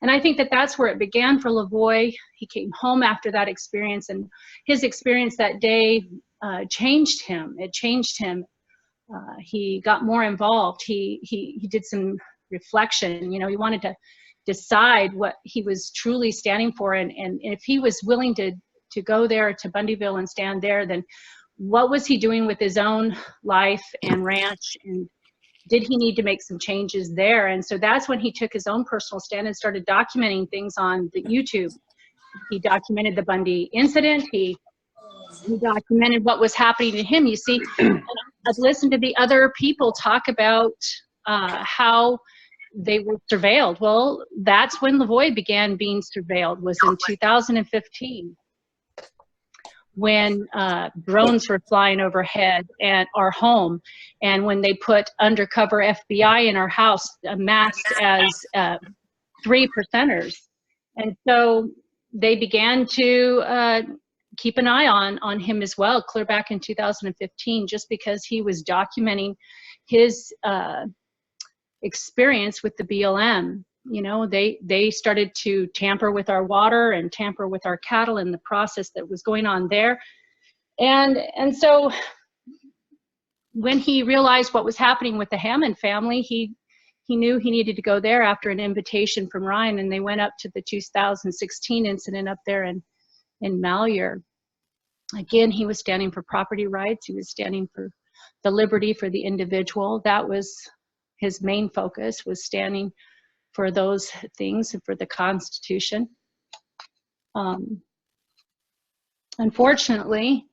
Speaker 8: And I think that that's where it began for Lavoie. He came home after that experience, and his experience that day changed him. It changed him. He got more involved. He did some reflection. You know, he wanted to decide what he was truly standing for, and if he was willing to go there to Bundyville and stand there, then what was he doing with his own life and ranch, and did he need to make some changes there? And so that's when he took his own personal stand and started documenting things on the YouTube. He documented the Bundy incident. He documented what was happening to him. You see, I've listened to the other people talk about how they were surveilled. Well, that's when Lavoie began being surveilled, was in 2015. When drones were flying overhead at our home, and when they put undercover FBI in our house, masked as 3 percenters. And so they began to keep an eye on him as well, clear back in 2015, just because he was documenting his experience with the BLM. You know, they started to tamper with our water and tamper with our cattle in the process that was going on there. And so when he realized what was happening with the Hammond family, he knew he needed to go there after an invitation from Ryan, and they went up to the 2016 incident up there in Malheur. Again, he was standing for property rights. He was standing for the liberty for the individual. That was his main focus, was standing for those things and for the Constitution. Unfortunately,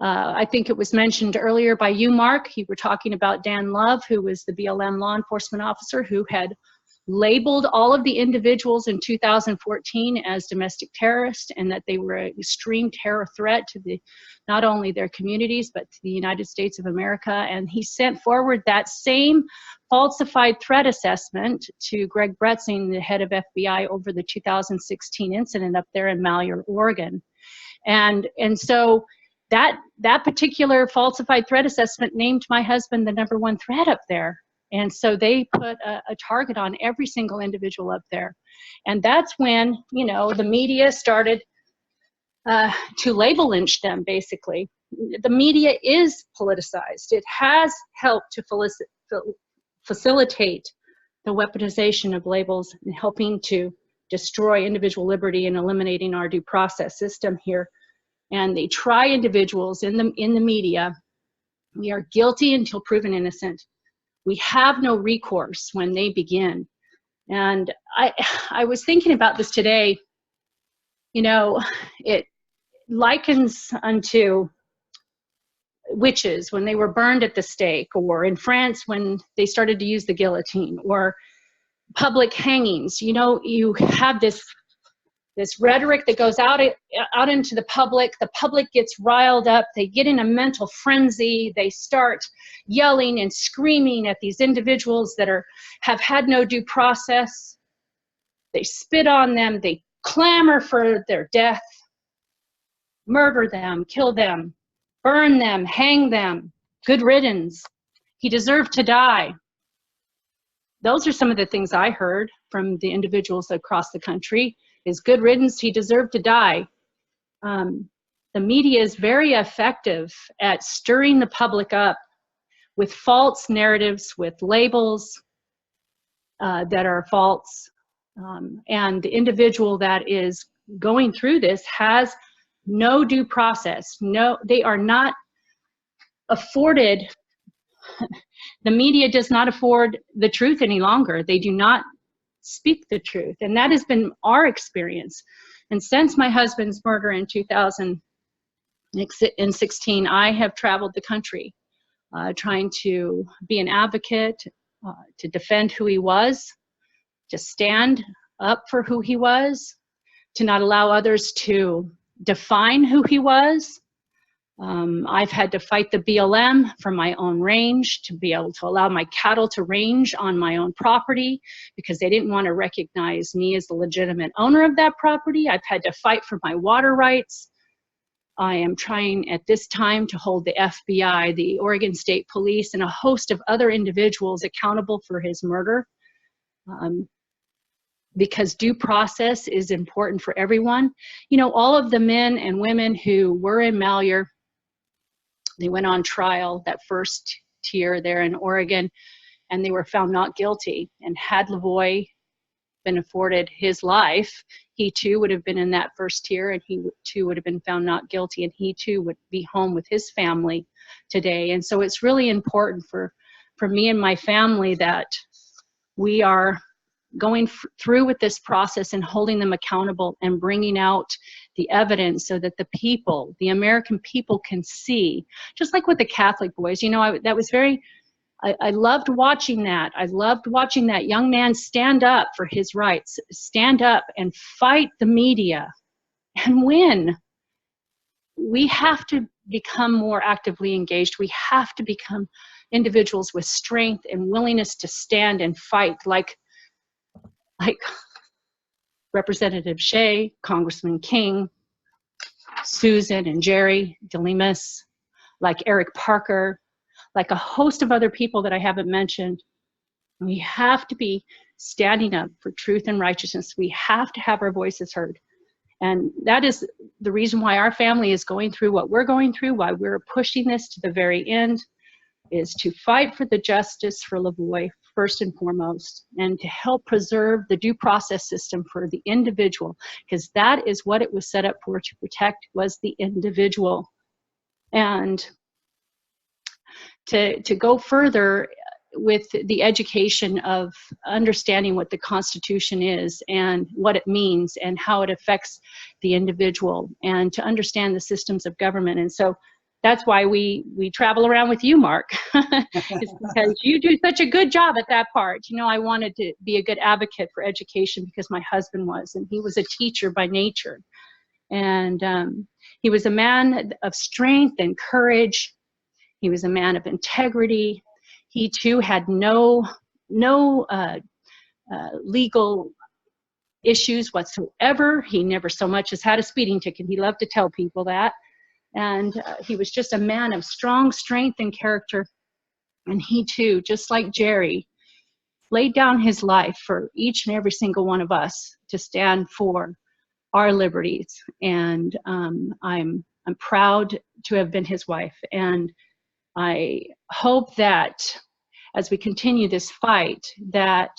Speaker 8: I think it was mentioned earlier by you, Mark, you were talking about Dan Love, who was the BLM law enforcement officer who had labeled all of the individuals in 2014 as domestic terrorists, and that they were an extreme terror threat to not only their communities, but to the United States of America. And he sent forward that same falsified threat assessment to Greg Bretzing, the head of FBI, over the 2016 incident up there in Malheur, Oregon. And so that particular falsified threat assessment named my husband the #1 threat up there. And so they put a target on every single individual up there. And that's when, you know, the media started to label lynch them, basically. The media is politicized. It has helped to facilitate the weaponization of labels and helping to destroy individual liberty and eliminating our due process system here. And they try individuals in the media. We are guilty until proven innocent. We have no recourse when they begin. And I was thinking about this today. You know, it likens unto witches when they were burned at the stake, or in France when they started to use the guillotine, or public hangings. You know, you have this rhetoric that goes out into the public gets riled up, they get in a mental frenzy, they start yelling and screaming at these individuals that have had no due process. They spit on them, they clamor for their death, murder them, kill them, burn them, hang them, good riddance, he deserved to die. Those are some of the things I heard from the individuals across the country. Is good riddance, he deserved to die. The media is very effective at stirring the public up with false narratives, with labels that are false. And the individual that is going through this has no due process. No, they are not afforded, the media does not afford the truth any longer. They do not speak the truth. And that has been our experience. And since my husband's murder in 2016, I have traveled the country trying to be an advocate, to defend who he was, to stand up for who he was, to not allow others to define who he was. I've had to fight the BLM for my own range, to be able to allow my cattle to range on my own property because they didn't want to recognize me as the legitimate owner of that property. I've had to fight for my water rights. I am trying at this time to hold the FBI, the Oregon State Police, and a host of other individuals accountable for his murder. Because due process is important for everyone. You know, all of the men and women who were in Malheur, they went on trial, that first tier there in Oregon, and they were found not guilty. And had Lavoie been afforded his life, he too would have been in that first tier, and he too would have been found not guilty, and he too would be home with his family today. And so it's really important for me and my family that we are going through with this process and holding them accountable and bringing out the evidence so that the people, the American people, can see. Just like with the Catholic boys, you know, I loved watching that. I loved watching that young man stand up for his rights, stand up and fight the media and win. We have to become more actively engaged. We have to become individuals with strength and willingness to stand and fight, like Representative Shea, Congressman King, Susan and Jerry, Delemus, like Eric Parker, like a host of other people that I haven't mentioned. We have to be standing up for truth and righteousness. We have to have our voices heard. And that is the reason why our family is going through what we're going through, why we're pushing this to the very end, is to fight for the justice for Lavoie, first and foremost, and to help preserve the due process system for the individual, because that is what it was set up for, to protect, was the individual. And to go further with the education of understanding what the Constitution is and what it means and how it affects the individual, and to understand the systems of government. And so that's why we travel around with you, Mark. It's because you do such a good job at that part. You know, I wanted to be a good advocate for education because my husband was, and he was a teacher by nature. And he was a man of strength and courage. He was a man of integrity. He too had no legal issues whatsoever. He never so much as had a speeding ticket. He loved to tell people that. And he was just a man of strong strength and character. And he too, just like Jerry, laid down his life for each and every single one of us to stand for our liberties. And I'm proud to have been his wife. And I hope that as we continue this fight, that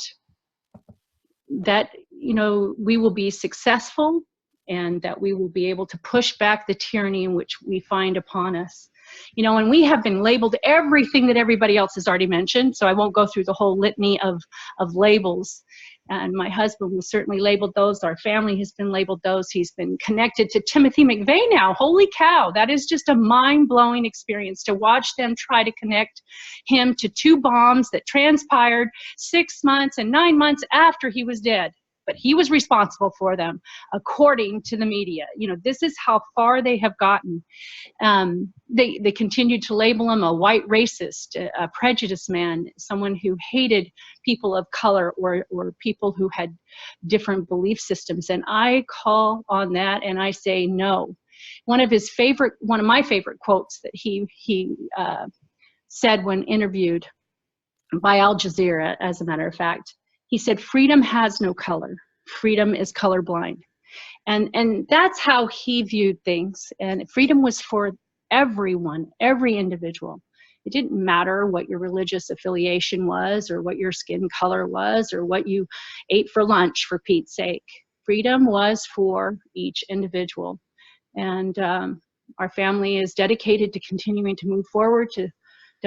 Speaker 8: you know, we will be successful, and that we will be able to push back the tyranny in which we find upon us. You know, and we have been labeled everything that everybody else has already mentioned, so I won't go through the whole litany of labels. And my husband was certainly labeled those. Our family has been labeled those. He's been connected to Timothy McVeigh now. Holy cow, that is just a mind-blowing experience to watch them try to connect him to 2 bombs that transpired 6 months and 9 months after he was dead. But he was responsible for them, according to the media. You know, this is how far they have gotten. They continued to label him a white racist, a prejudiced man, someone who hated people of color or people who had different belief systems. And I call on that and I say no. One of my favorite quotes that he said when interviewed by Al Jazeera, as a matter of fact, he said, "Freedom has no color. Freedom is colorblind." And that's how he viewed things. And freedom was for everyone, every individual. It didn't matter what your religious affiliation was, or what your skin color was, or what you ate for lunch, for Pete's sake. Freedom was for each individual. And our family is dedicated to continuing to move forward to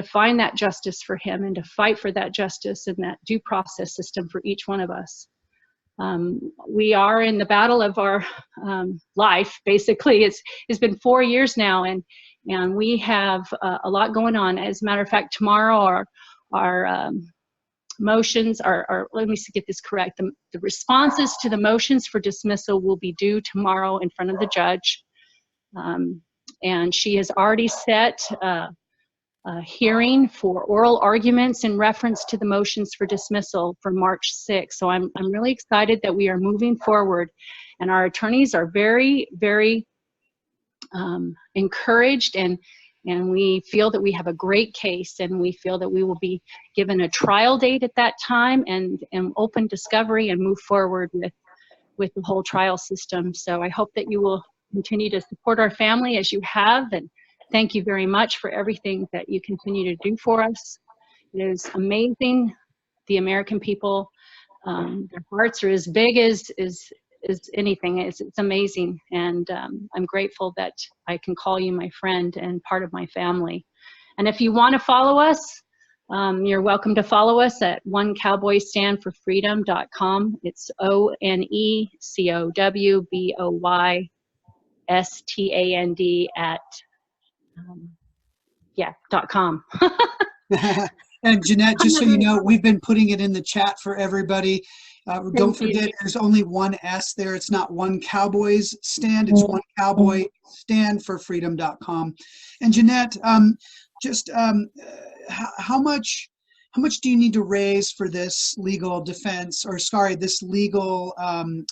Speaker 8: find that justice for him, and to fight for that justice and that due process system for each one of us. We are in the battle of our life, basically. It's been 4 years now, and we have a lot going on. As a matter of fact, tomorrow our motions are, let me get this correct, the responses to the motions for dismissal will be due tomorrow in front of the judge. And she has already set hearing for oral arguments in reference to the motions for dismissal for March 6th. So I'm really excited that we are moving forward, and our attorneys are very, very encouraged, and we feel that we have a great case, and we feel that we will be given a trial date at that time, and open discovery, and move forward with the whole trial system. So I hope that you will continue to support our family as you have, and thank you very much for everything that you continue to do for us. It is amazing. The American people, their hearts are as big as anything. It's amazing. And I'm grateful that I can call you my friend and part of my family. And if you want to follow us, you're welcome to follow us at onecowboystandforfreedom.com. It's ONECOWBOYSTAND at .com.
Speaker 2: And Jeanette, just so you know, we've been putting it in the chat for everybody. Don't forget, there's only one S there. It's not One Cowboys Stand. It's One Cowboy Stand for Freedom.com. And Jeanette, how much do you need to raise for this legal defense, or sorry, this legal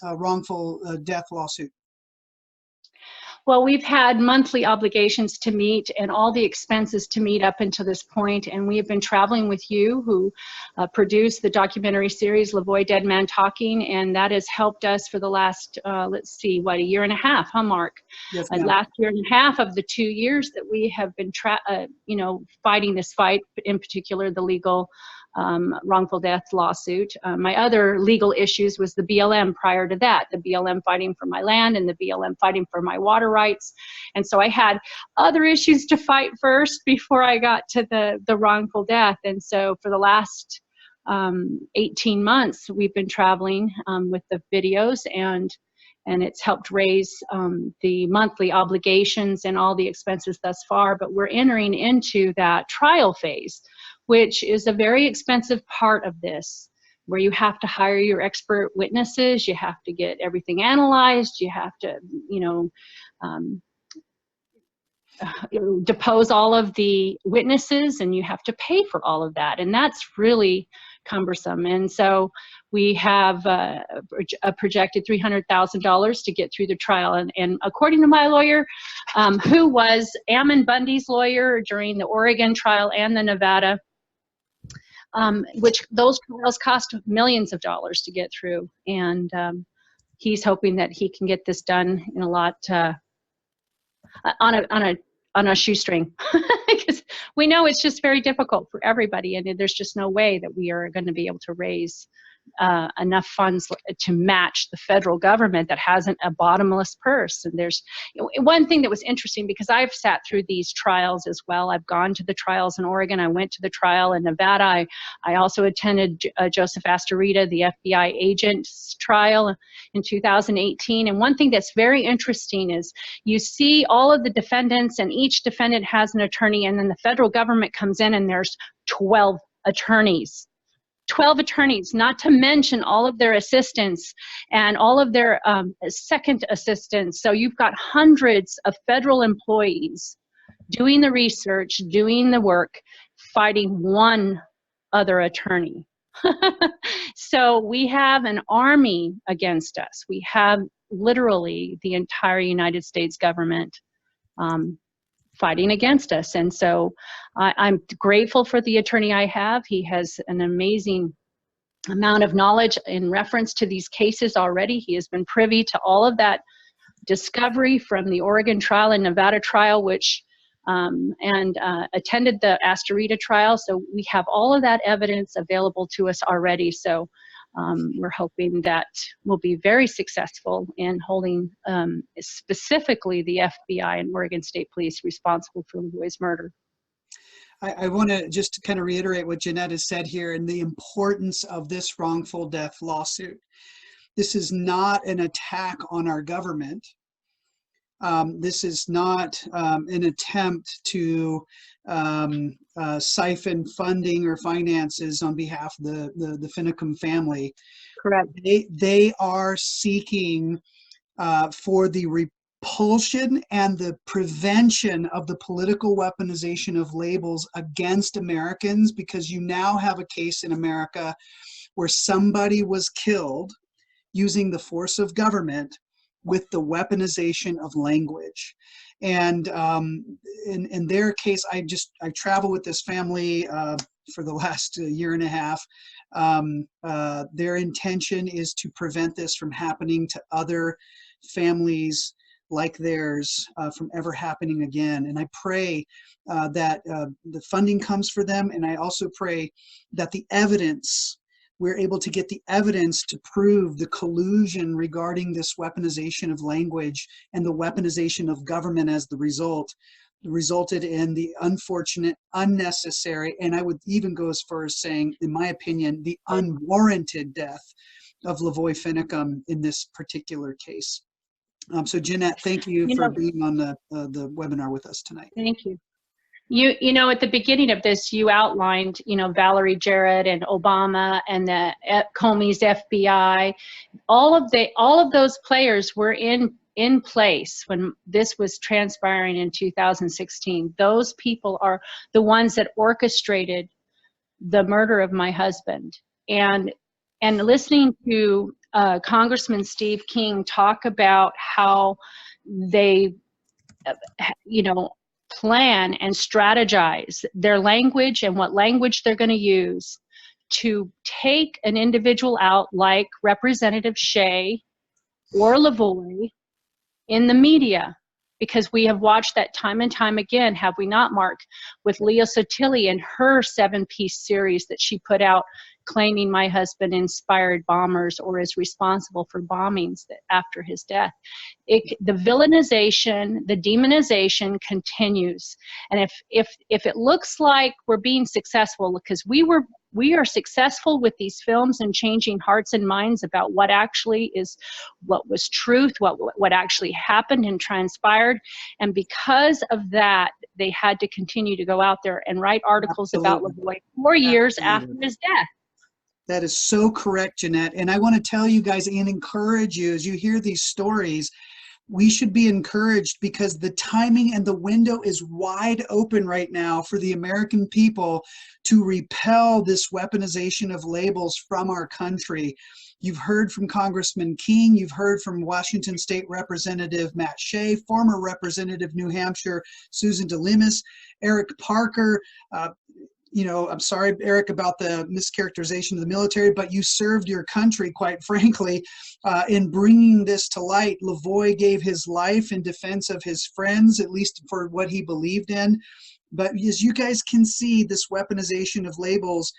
Speaker 2: wrongful death lawsuit?
Speaker 8: Well, we've had monthly obligations to meet and all the expenses to meet up until this point, and we have been traveling with you, who produced the documentary series Lavoy Dead Man Talking, and that has helped us for the last, let's see, what, a year and a half, huh, Mark?
Speaker 2: Yes,
Speaker 8: last year and a half of the 2 years that we have been fighting this fight, in particular the legal wrongful death lawsuit. My other legal issues was the BLM prior to that, the BLM fighting for my land and the BLM fighting for my water rights. And so I had other issues to fight first before I got to the wrongful death. And so for the last 18 months, we've been traveling with the videos, and it's helped raise the monthly obligations and all the expenses thus far. But we're entering into that trial phase, which is a very expensive part of this, where you have to hire your expert witnesses, you have to get everything analyzed, you have to, depose all of the witnesses, and you have to pay for all of that. And that's really cumbersome. And so We have a projected $300,000 to get through the trial. And according to my lawyer, who was Ammon Bundy's lawyer during the Oregon trial and the Nevada, which those trials cost millions of dollars to get through. And he's hoping that he can get this done in a lot, on a shoestring, because we know it's just very difficult for everybody, and there's just no way that we are going to be able to raise enough funds to match the federal government that hasn't a bottomless purse. And there's one thing that was interesting, because I've sat through these trials as well. I've gone to the trials in Oregon. I went to the trial in Nevada. I also attended Joseph Astorita, the FBI agent's trial in 2018. And one thing that's very interesting is you see all of the defendants, and each defendant has an attorney, and then the federal government comes in and there's 12 attorneys. 12 attorneys, not to mention all of their assistants and all of their second assistants. So you've got hundreds of federal employees doing the research, doing the work, fighting one other attorney. So we have an army against us. We have literally the entire United States government fighting against us. And so I'm grateful for the attorney I have. He has an amazing amount of knowledge in reference to these cases already. He has been privy to all of that discovery from the Oregon trial and Nevada trial, which attended the Astorita trial. So we have all of that evidence available to us already. So we're hoping that we'll be very successful in holding specifically the FBI and Oregon State Police responsible for LaVoy's murder.
Speaker 2: I want to just kind of reiterate what Jeanette has said here and the importance of this wrongful death lawsuit. This is not an attack on our government. This is not an attempt to siphon funding or finances on behalf of the Finicum family.
Speaker 8: Correct.
Speaker 2: They are seeking for the repulsion and the prevention of the political weaponization of labels against Americans, because you now have a case in America where somebody was killed using the force of government with the weaponization of language. And in their case, I travel with this family for the last year and a half. Their intention is to prevent this from happening to other families like theirs from ever happening again. And I pray that the funding comes for them. And I also pray that the evidence, we're able to get the evidence to prove the collusion regarding this weaponization of language and the weaponization of government as the result, resulted in the unfortunate, unnecessary, and I would even go as far as saying, in my opinion, the unwarranted death of LaVoy Finicum in this particular case. So Jeanette, thank you for being on the webinar with us tonight.
Speaker 8: Thank you. You know, at the beginning of this, you outlined, Valerie Jarrett and Obama and the Comey's FBI. All of those players were in place when this was transpiring in 2016. Those people are the ones that orchestrated the murder of my husband. And listening to Congressman Steve King talk about how they, plan and strategize their language and what language they're going to use to take an individual out like Representative Shea or LaVoy in the media, because we have watched that time and time again, have we not, Mark, with Leah Sotilli and her 7-piece series that she put out claiming my husband inspired bombers or is responsible for bombings after his death. The villainization, the demonization continues. And if it looks like we're being successful, because we are successful with these films and changing hearts and minds about what actually is, what was truth, what actually happened and transpired. And because of that, they had to continue to go out there and write articles about LaVoy 4 years after his death.
Speaker 2: That is so correct, Jeanette. And I want to tell you guys and encourage you as you hear these stories we should be encouraged because the timing and the window is wide open right now for the American people to repel this weaponization of labels from our country. You've heard from Congressman King, you've heard from Washington State Representative Matt Shea, former Representative New Hampshire Susan Delemus, Eric Parker. I'm sorry, Eric, about the mischaracterization of the military, but you served your country, quite frankly, in bringing this to light. Lavoie gave his life in defense of his friends, at least for what he believed in. But as you guys can see, this weaponization of labels,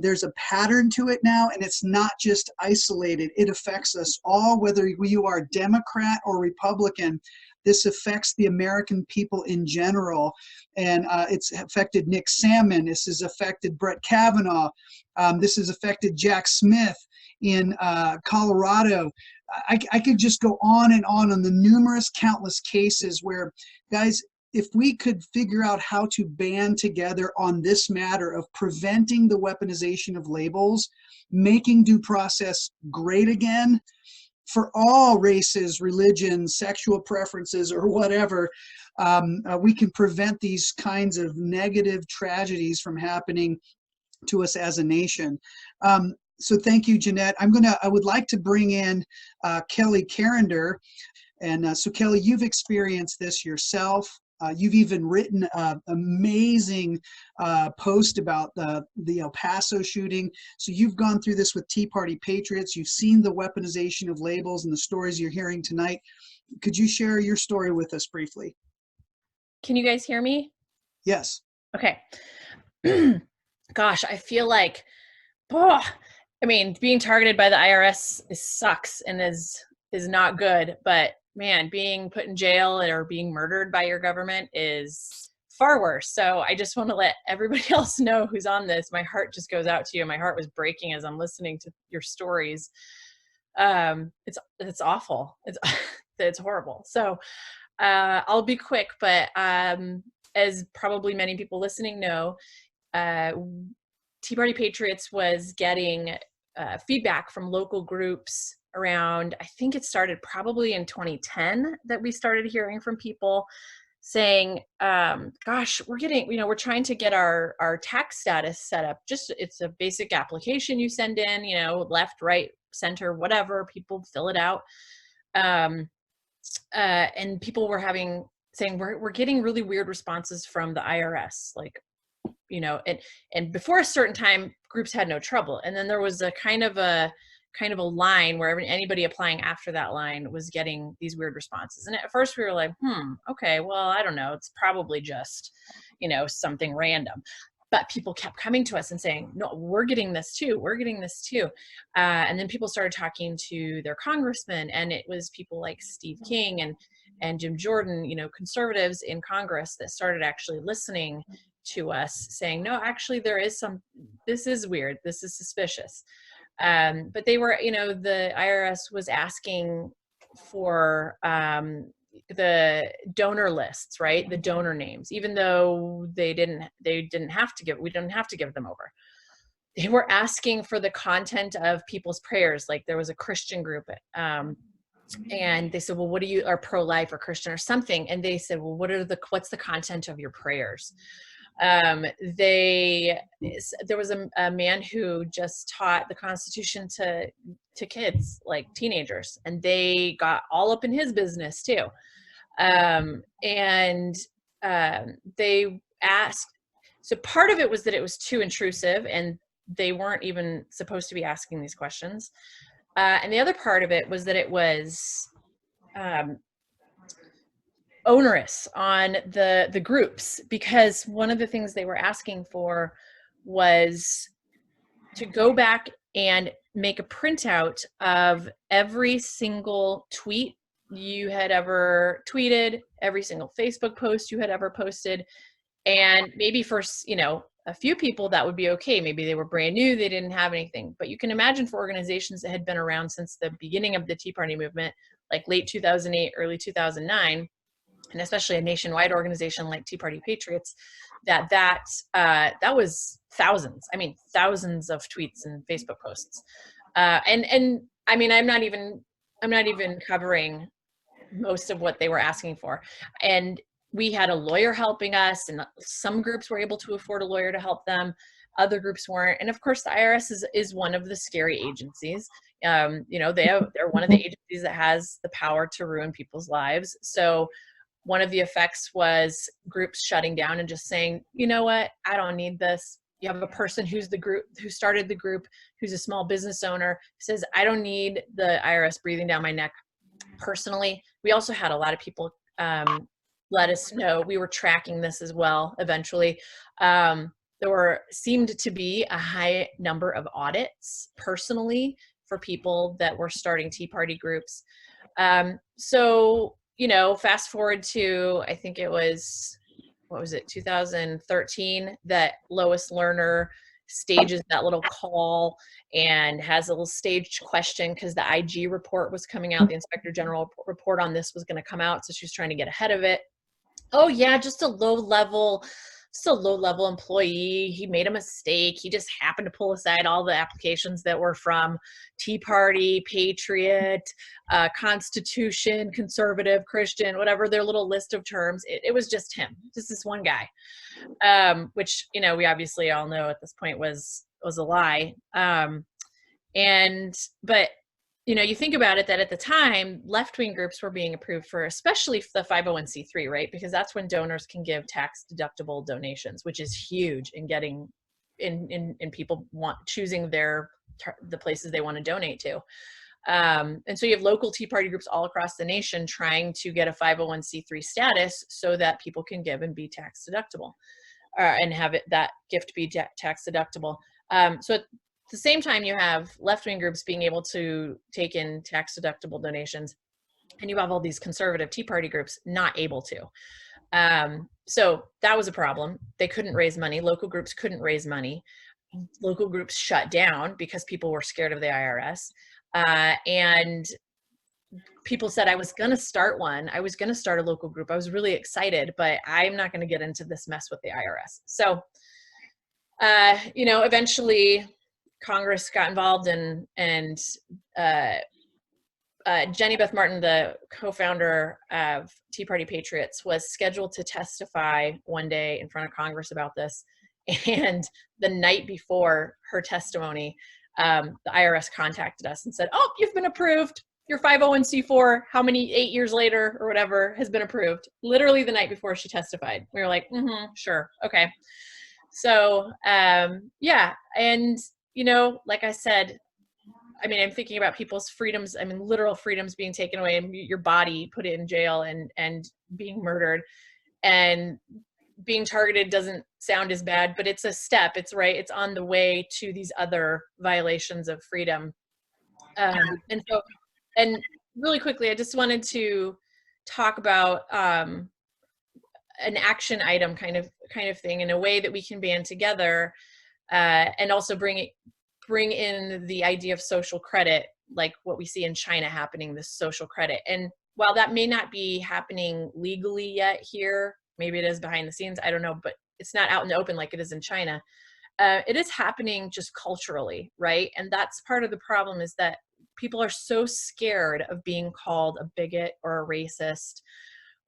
Speaker 2: there's a pattern to it now, and it's not just isolated. It affects us all, whether you are Democrat or Republican. This affects the American people in general, and it's affected Nick Salmon. This has affected Brett Kavanaugh. This has affected Jack Smith in Colorado. I could just go on and on the numerous, countless cases where, guys, if we could figure out how to band together on this matter of preventing the weaponization of labels, making due process great again, for all races, religions, sexual preferences, or whatever, we can prevent these kinds of negative tragedies from happening to us as a nation. So thank you, Jeanette. I would like to bring in Keli Carender. And so Keli, you've experienced this yourself. You've even written an amazing post about the El Paso shooting. So you've gone through this with Tea Party patriots. You've seen the weaponization of labels and the stories you're hearing tonight. Could you share your story with us briefly?
Speaker 9: Can you guys hear me?
Speaker 2: Yes.
Speaker 9: Okay. Gosh, I feel like, being targeted by the IRS sucks and is not good, but man, being put in jail or being murdered by your government is far worse. So I just want to let everybody else know who's on this. My heart just goes out to you. My heart was breaking as I'm listening to your stories. It's awful. It's horrible. So I'll be quick, but as probably many people listening know, Tea Party Patriots was getting feedback from local groups around, I think it started probably in 2010 that we started hearing from people saying, gosh, we're trying to get our tax status set up. It's a basic application you send in, left, right, center, whatever, people fill it out. And people were saying, we're getting really weird responses from the IRS, and before a certain time, groups had no trouble. And then there was a kind of a line where anybody applying after that line was getting these weird responses. And at first we were like, okay, well, I don't know. It's probably just, something random. But people kept coming to us and saying, no, we're getting this too. We're getting this too. And then people started talking to their congressmen, and it was people like Steve King and Jim Jordan, conservatives in Congress that started actually listening to us saying, no, actually this is weird. This is suspicious. But they were, the IRS was asking for the donor lists, right? The donor names, even though we didn't have to give them over. They were asking for the content of people's prayers. Like there was a Christian group, and they said, well, what are pro-life or Christian or something? And they said, well, what's the content of your prayers? There was a man who just taught the Constitution to kids, like teenagers, and they got all up in his business too. They asked, so part of it was that it was too intrusive and they weren't even supposed to be asking these questions. And the other part of it was that it was, onerous on the groups, because one of the things they were asking for was to go back and make a printout of every single tweet you had ever tweeted, every single Facebook post you had ever posted. And maybe for, a few people that would be okay. Maybe they were brand new, they didn't have anything. But you can imagine for organizations that had been around since the beginning of the Tea Party movement, like late 2008, early 2009, and especially a nationwide organization like Tea Party Patriots, that was thousands of tweets and Facebook posts. I'm not even covering most of what they were asking for. And we had a lawyer helping us, and some groups were able to afford a lawyer to help them. Other groups weren't. And of course, the IRS is one of the scary agencies. You know, they're one of the agencies that has the power to ruin people's lives. So one of the effects was groups shutting down and just saying, you know what, I don't need this. You have a person who started the group, who's a small business owner, who says, I don't need the IRS breathing down my neck personally. We also had a lot of people let us know. We were tracking this as well eventually. There seemed to be a high number of audits personally for people that were starting Tea Party groups. So, you know, fast forward to, I think it was, 2013, that Lois Lerner stages that little call and has a little staged question because the IG report was coming out, the Inspector General report on this was going to come out, so she was trying to get ahead of it. Oh yeah, just a low level employee. He made a mistake. He just happened to pull aside all the applications that were from Tea Party, Patriot, Constitution, Conservative, Christian, whatever their little list of terms. It was just him, just this one guy, which, you know, we obviously all know at this point was a lie. But you know, you think about it, that at the time, left-wing groups were being approved for, especially the 501c3, right? Because that's when donors can give tax-deductible donations, which is huge in getting in people choosing the places they want to donate to. And so you have local Tea Party groups all across the nation trying to get a 501c3 status so that people can give and be tax-deductible, and have that gift be tax-deductible. So at the same time, you have left-wing groups being able to take in tax-deductible donations, and you have all these conservative Tea Party groups not able to. So that was a problem. They couldn't raise money. Local groups couldn't raise money. Local groups shut down because people were scared of the IRS. And people said, I was going to start one. I was going to start a local group. I was really excited, but I'm not going to get into this mess with the IRS. So, you know, eventually Congress got involved, and Jenny Beth Martin, the co-founder of Tea Party Patriots, was scheduled to testify one day in front of Congress about this. And the night before her testimony, the IRS contacted us and said, oh, you've been approved. Your 501c4, how many, 8 years later or whatever, has been approved. Literally the night before she testified. We were like, sure, okay. So, yeah, and you know, like I said, I mean, I'm thinking about people's freedoms. I mean, literal freedoms being taken away, and your body put in jail and being murdered, and being targeted doesn't sound as bad, but it's a step. It's right. It's on the way to these other violations of freedom. And really quickly, I just wanted to talk about an action item kind of thing, in a way that we can band together. And also bring in the idea of social credit, like what we see in China happening, this social credit. And while that may not be happening legally yet here, maybe it is behind the scenes, I don't know, but it's not out in the open like it is in China. It is happening just culturally, right? And that's part of the problem, is that people are so scared of being called a bigot or a racist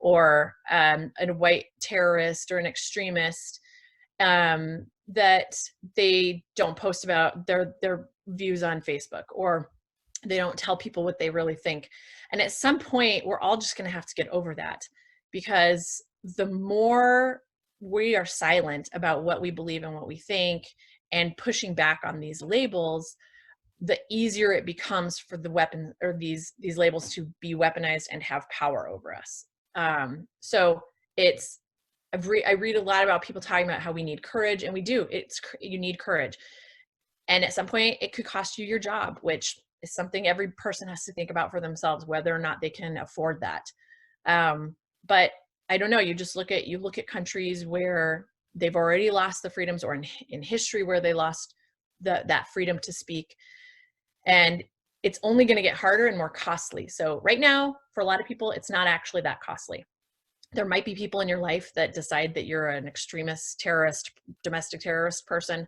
Speaker 9: or a white terrorist or an extremist, that they don't post about their views on Facebook, or they don't tell people what they really think. And at some point, we're all just going to have to get over that, because the more we are silent about what we believe and what we think and pushing back on these labels, the easier it becomes for the weapon or these labels to be weaponized and have power over us. So I read a lot about people talking about how we need courage, and we do. You need courage. And at some point, it could cost you your job, which is something every person has to think about for themselves, whether or not they can afford that. But I don't know, you look at countries where they've already lost the freedoms, or in history where they lost that freedom to speak. And it's only going to get harder and more costly. So right now, for a lot of people, it's not actually that costly. There might be people in your life that decide that you're an extremist, terrorist, domestic terrorist person,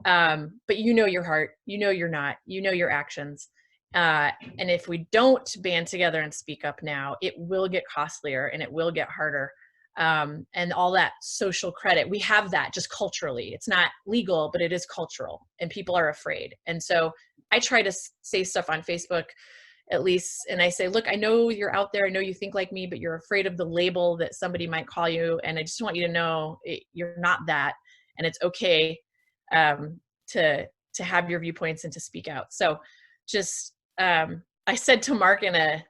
Speaker 9: but you know your heart, you know you're not, you know your actions, And if we don't band together and speak up now, it will get costlier and it will get harder. And all that social credit, we have that just culturally. It's not legal, but it is cultural, and people are afraid. And so I try to say stuff on Facebook, at least, and I say, look, I know you're out there, I know you think like me, but you're afraid of the label that somebody might call you, and I just want you to know you're not that, and it's okay to have your viewpoints and to speak out. So just I said to Mark in a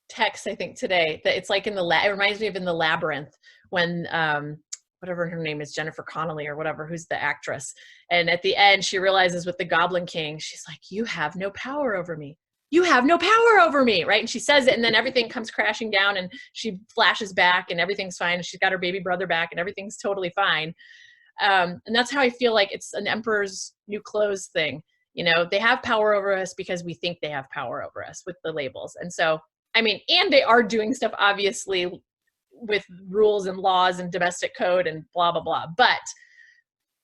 Speaker 9: text, I think today, that it's like in the it reminds me of in The Labyrinth when whatever her name is, Jennifer Connelly or whatever, who's the actress, and at the end she realizes with the Goblin King, she's like, you have no power over me, you have no power over me, right? And she says it, and then everything comes crashing down, and she flashes back and everything's fine, and she's got her baby brother back and everything's totally fine. And that's how I feel like it's an emperor's new clothes thing. You know, they have power over us because we think they have power over us with the labels. And so, I mean, and they are doing stuff obviously with rules and laws and domestic code and blah, blah, blah. But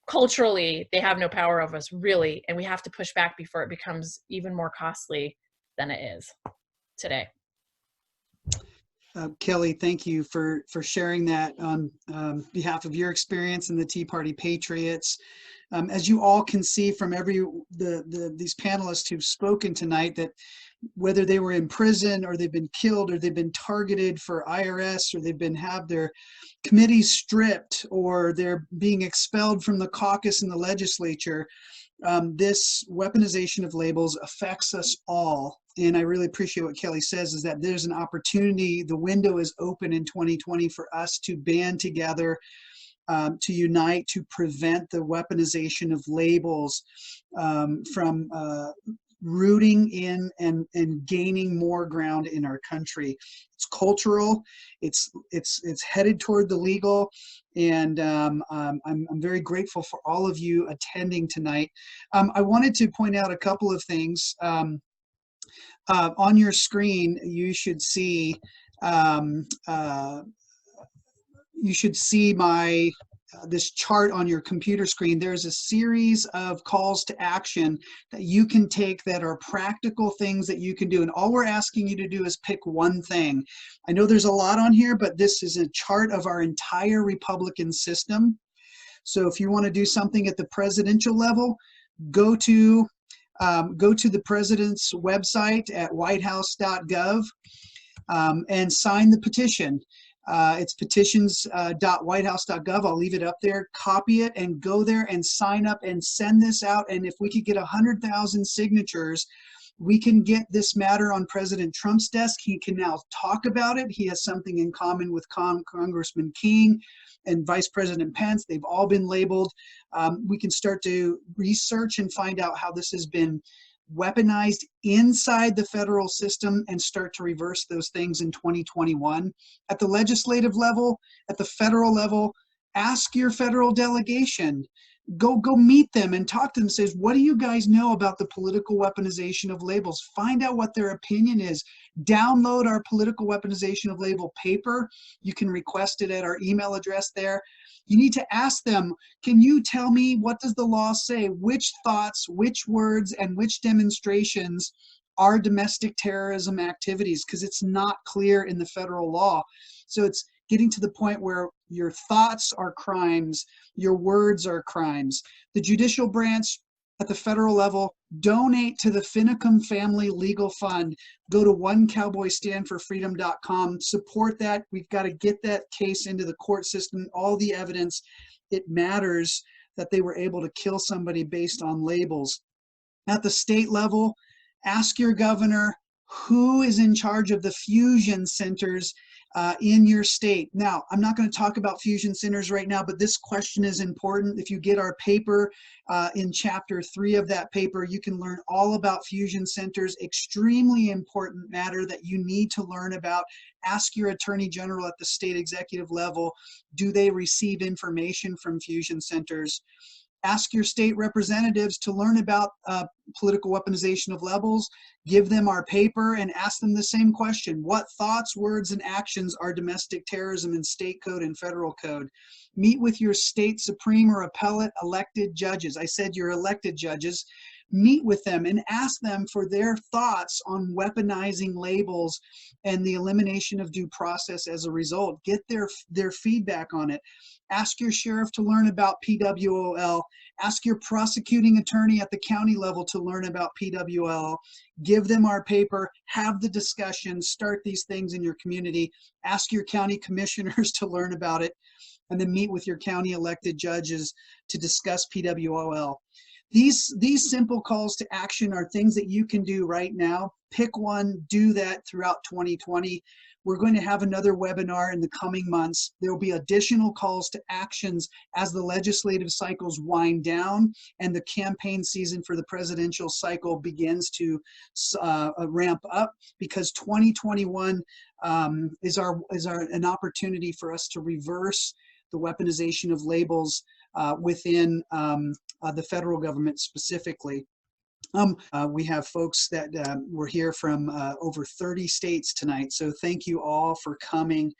Speaker 9: culturally, they have no power over us, really. And we have to push back before it becomes even more costly than it is today.
Speaker 2: Keli, thank you for sharing that on behalf of your experience and the Tea Party Patriots. As you all can see from these panelists who've spoken tonight, that whether they were in prison or they've been killed or they've been targeted for IRS or they've have their committees stripped or they're being expelled from the caucus in the legislature, this weaponization of labels affects us all. And I really appreciate what Keli says, is that there's an opportunity, the window is open in 2020 for us to band together, to unite, to prevent the weaponization of labels from rooting in and gaining more ground in our country. It's cultural, it's headed toward the legal, and I'm very grateful for all of you attending tonight. I wanted to point out a couple of things. On your screen, you should see my this chart on your computer screen. There's a series of calls to action that you can take that are practical things that you can do. And all we're asking you to do is pick one thing. I know there's a lot on here, but this is a chart of our entire Republican system. So if you want to do something at the presidential level, go to the president's website at whitehouse.gov and sign the petition. It's petitions.whitehouse.gov. I'll leave it up there. Copy it and go there and sign up and send this out. And if we could get 100,000 signatures, we can get this matter on President Trump's desk. He can now talk about it. He has something in common with Congressman King and Vice President Pence. They've all been labeled. We can start to research and find out how this has been weaponized inside the federal system and start to reverse those things in 2021. At the legislative level, at the federal level, ask your federal delegation. Go meet them and talk to them. Says, what do you guys know about the political weaponization of labels? Find out what their opinion is. Download our political weaponization of label paper. You can request it at our email address there. You need to ask them, can you tell me, what does the law say? Which thoughts, which words, and which demonstrations are domestic terrorism activities? Because it's not clear in the federal law. So it's getting to the point where your thoughts are crimes, your words are crimes. The judicial branch at the federal level, donate to the Finicum Family Legal Fund. Go to onecowboystandforfreedom.com, support that. We've got to get that case into the court system, all the evidence. It matters that they were able to kill somebody based on labels. At the state level, ask your governor who is in charge of the fusion centers in your state. Now, I'm not going to talk about fusion centers right now, but this question is important. If you get our paper in chapter 3 of that paper, you can learn all about fusion centers. Extremely important matter that you need to learn about. Ask your attorney general at the state executive level, do they receive information from fusion centers? Ask your state representatives to learn about political weaponization of labels. Give them our paper and ask them the same question. What thoughts, words, and actions are domestic terrorism in state code and federal code? Meet with your state supreme or appellate elected judges. I said your elected judges. meet with them and ask them for their thoughts on weaponizing labels and the elimination of due process as a result. Get their feedback on it. Ask your sheriff to learn about PWOL. Ask your prosecuting attorney at the county level to learn about PWOL. Give them our paper, have the discussion, start these things in your community. Ask your county commissioners to learn about it, and then meet with your county elected judges to discuss PWOL. These simple calls to action are things that you can do right now. Pick one, do that throughout 2020. We're going to have another webinar in the coming months. There will be additional calls to actions as the legislative cycles wind down and the campaign season for the presidential cycle begins to ramp up, because 2021 is an opportunity for us to reverse the weaponization of labels within the federal government specifically. We have folks that were here from over 30 states tonight, so thank you all for coming.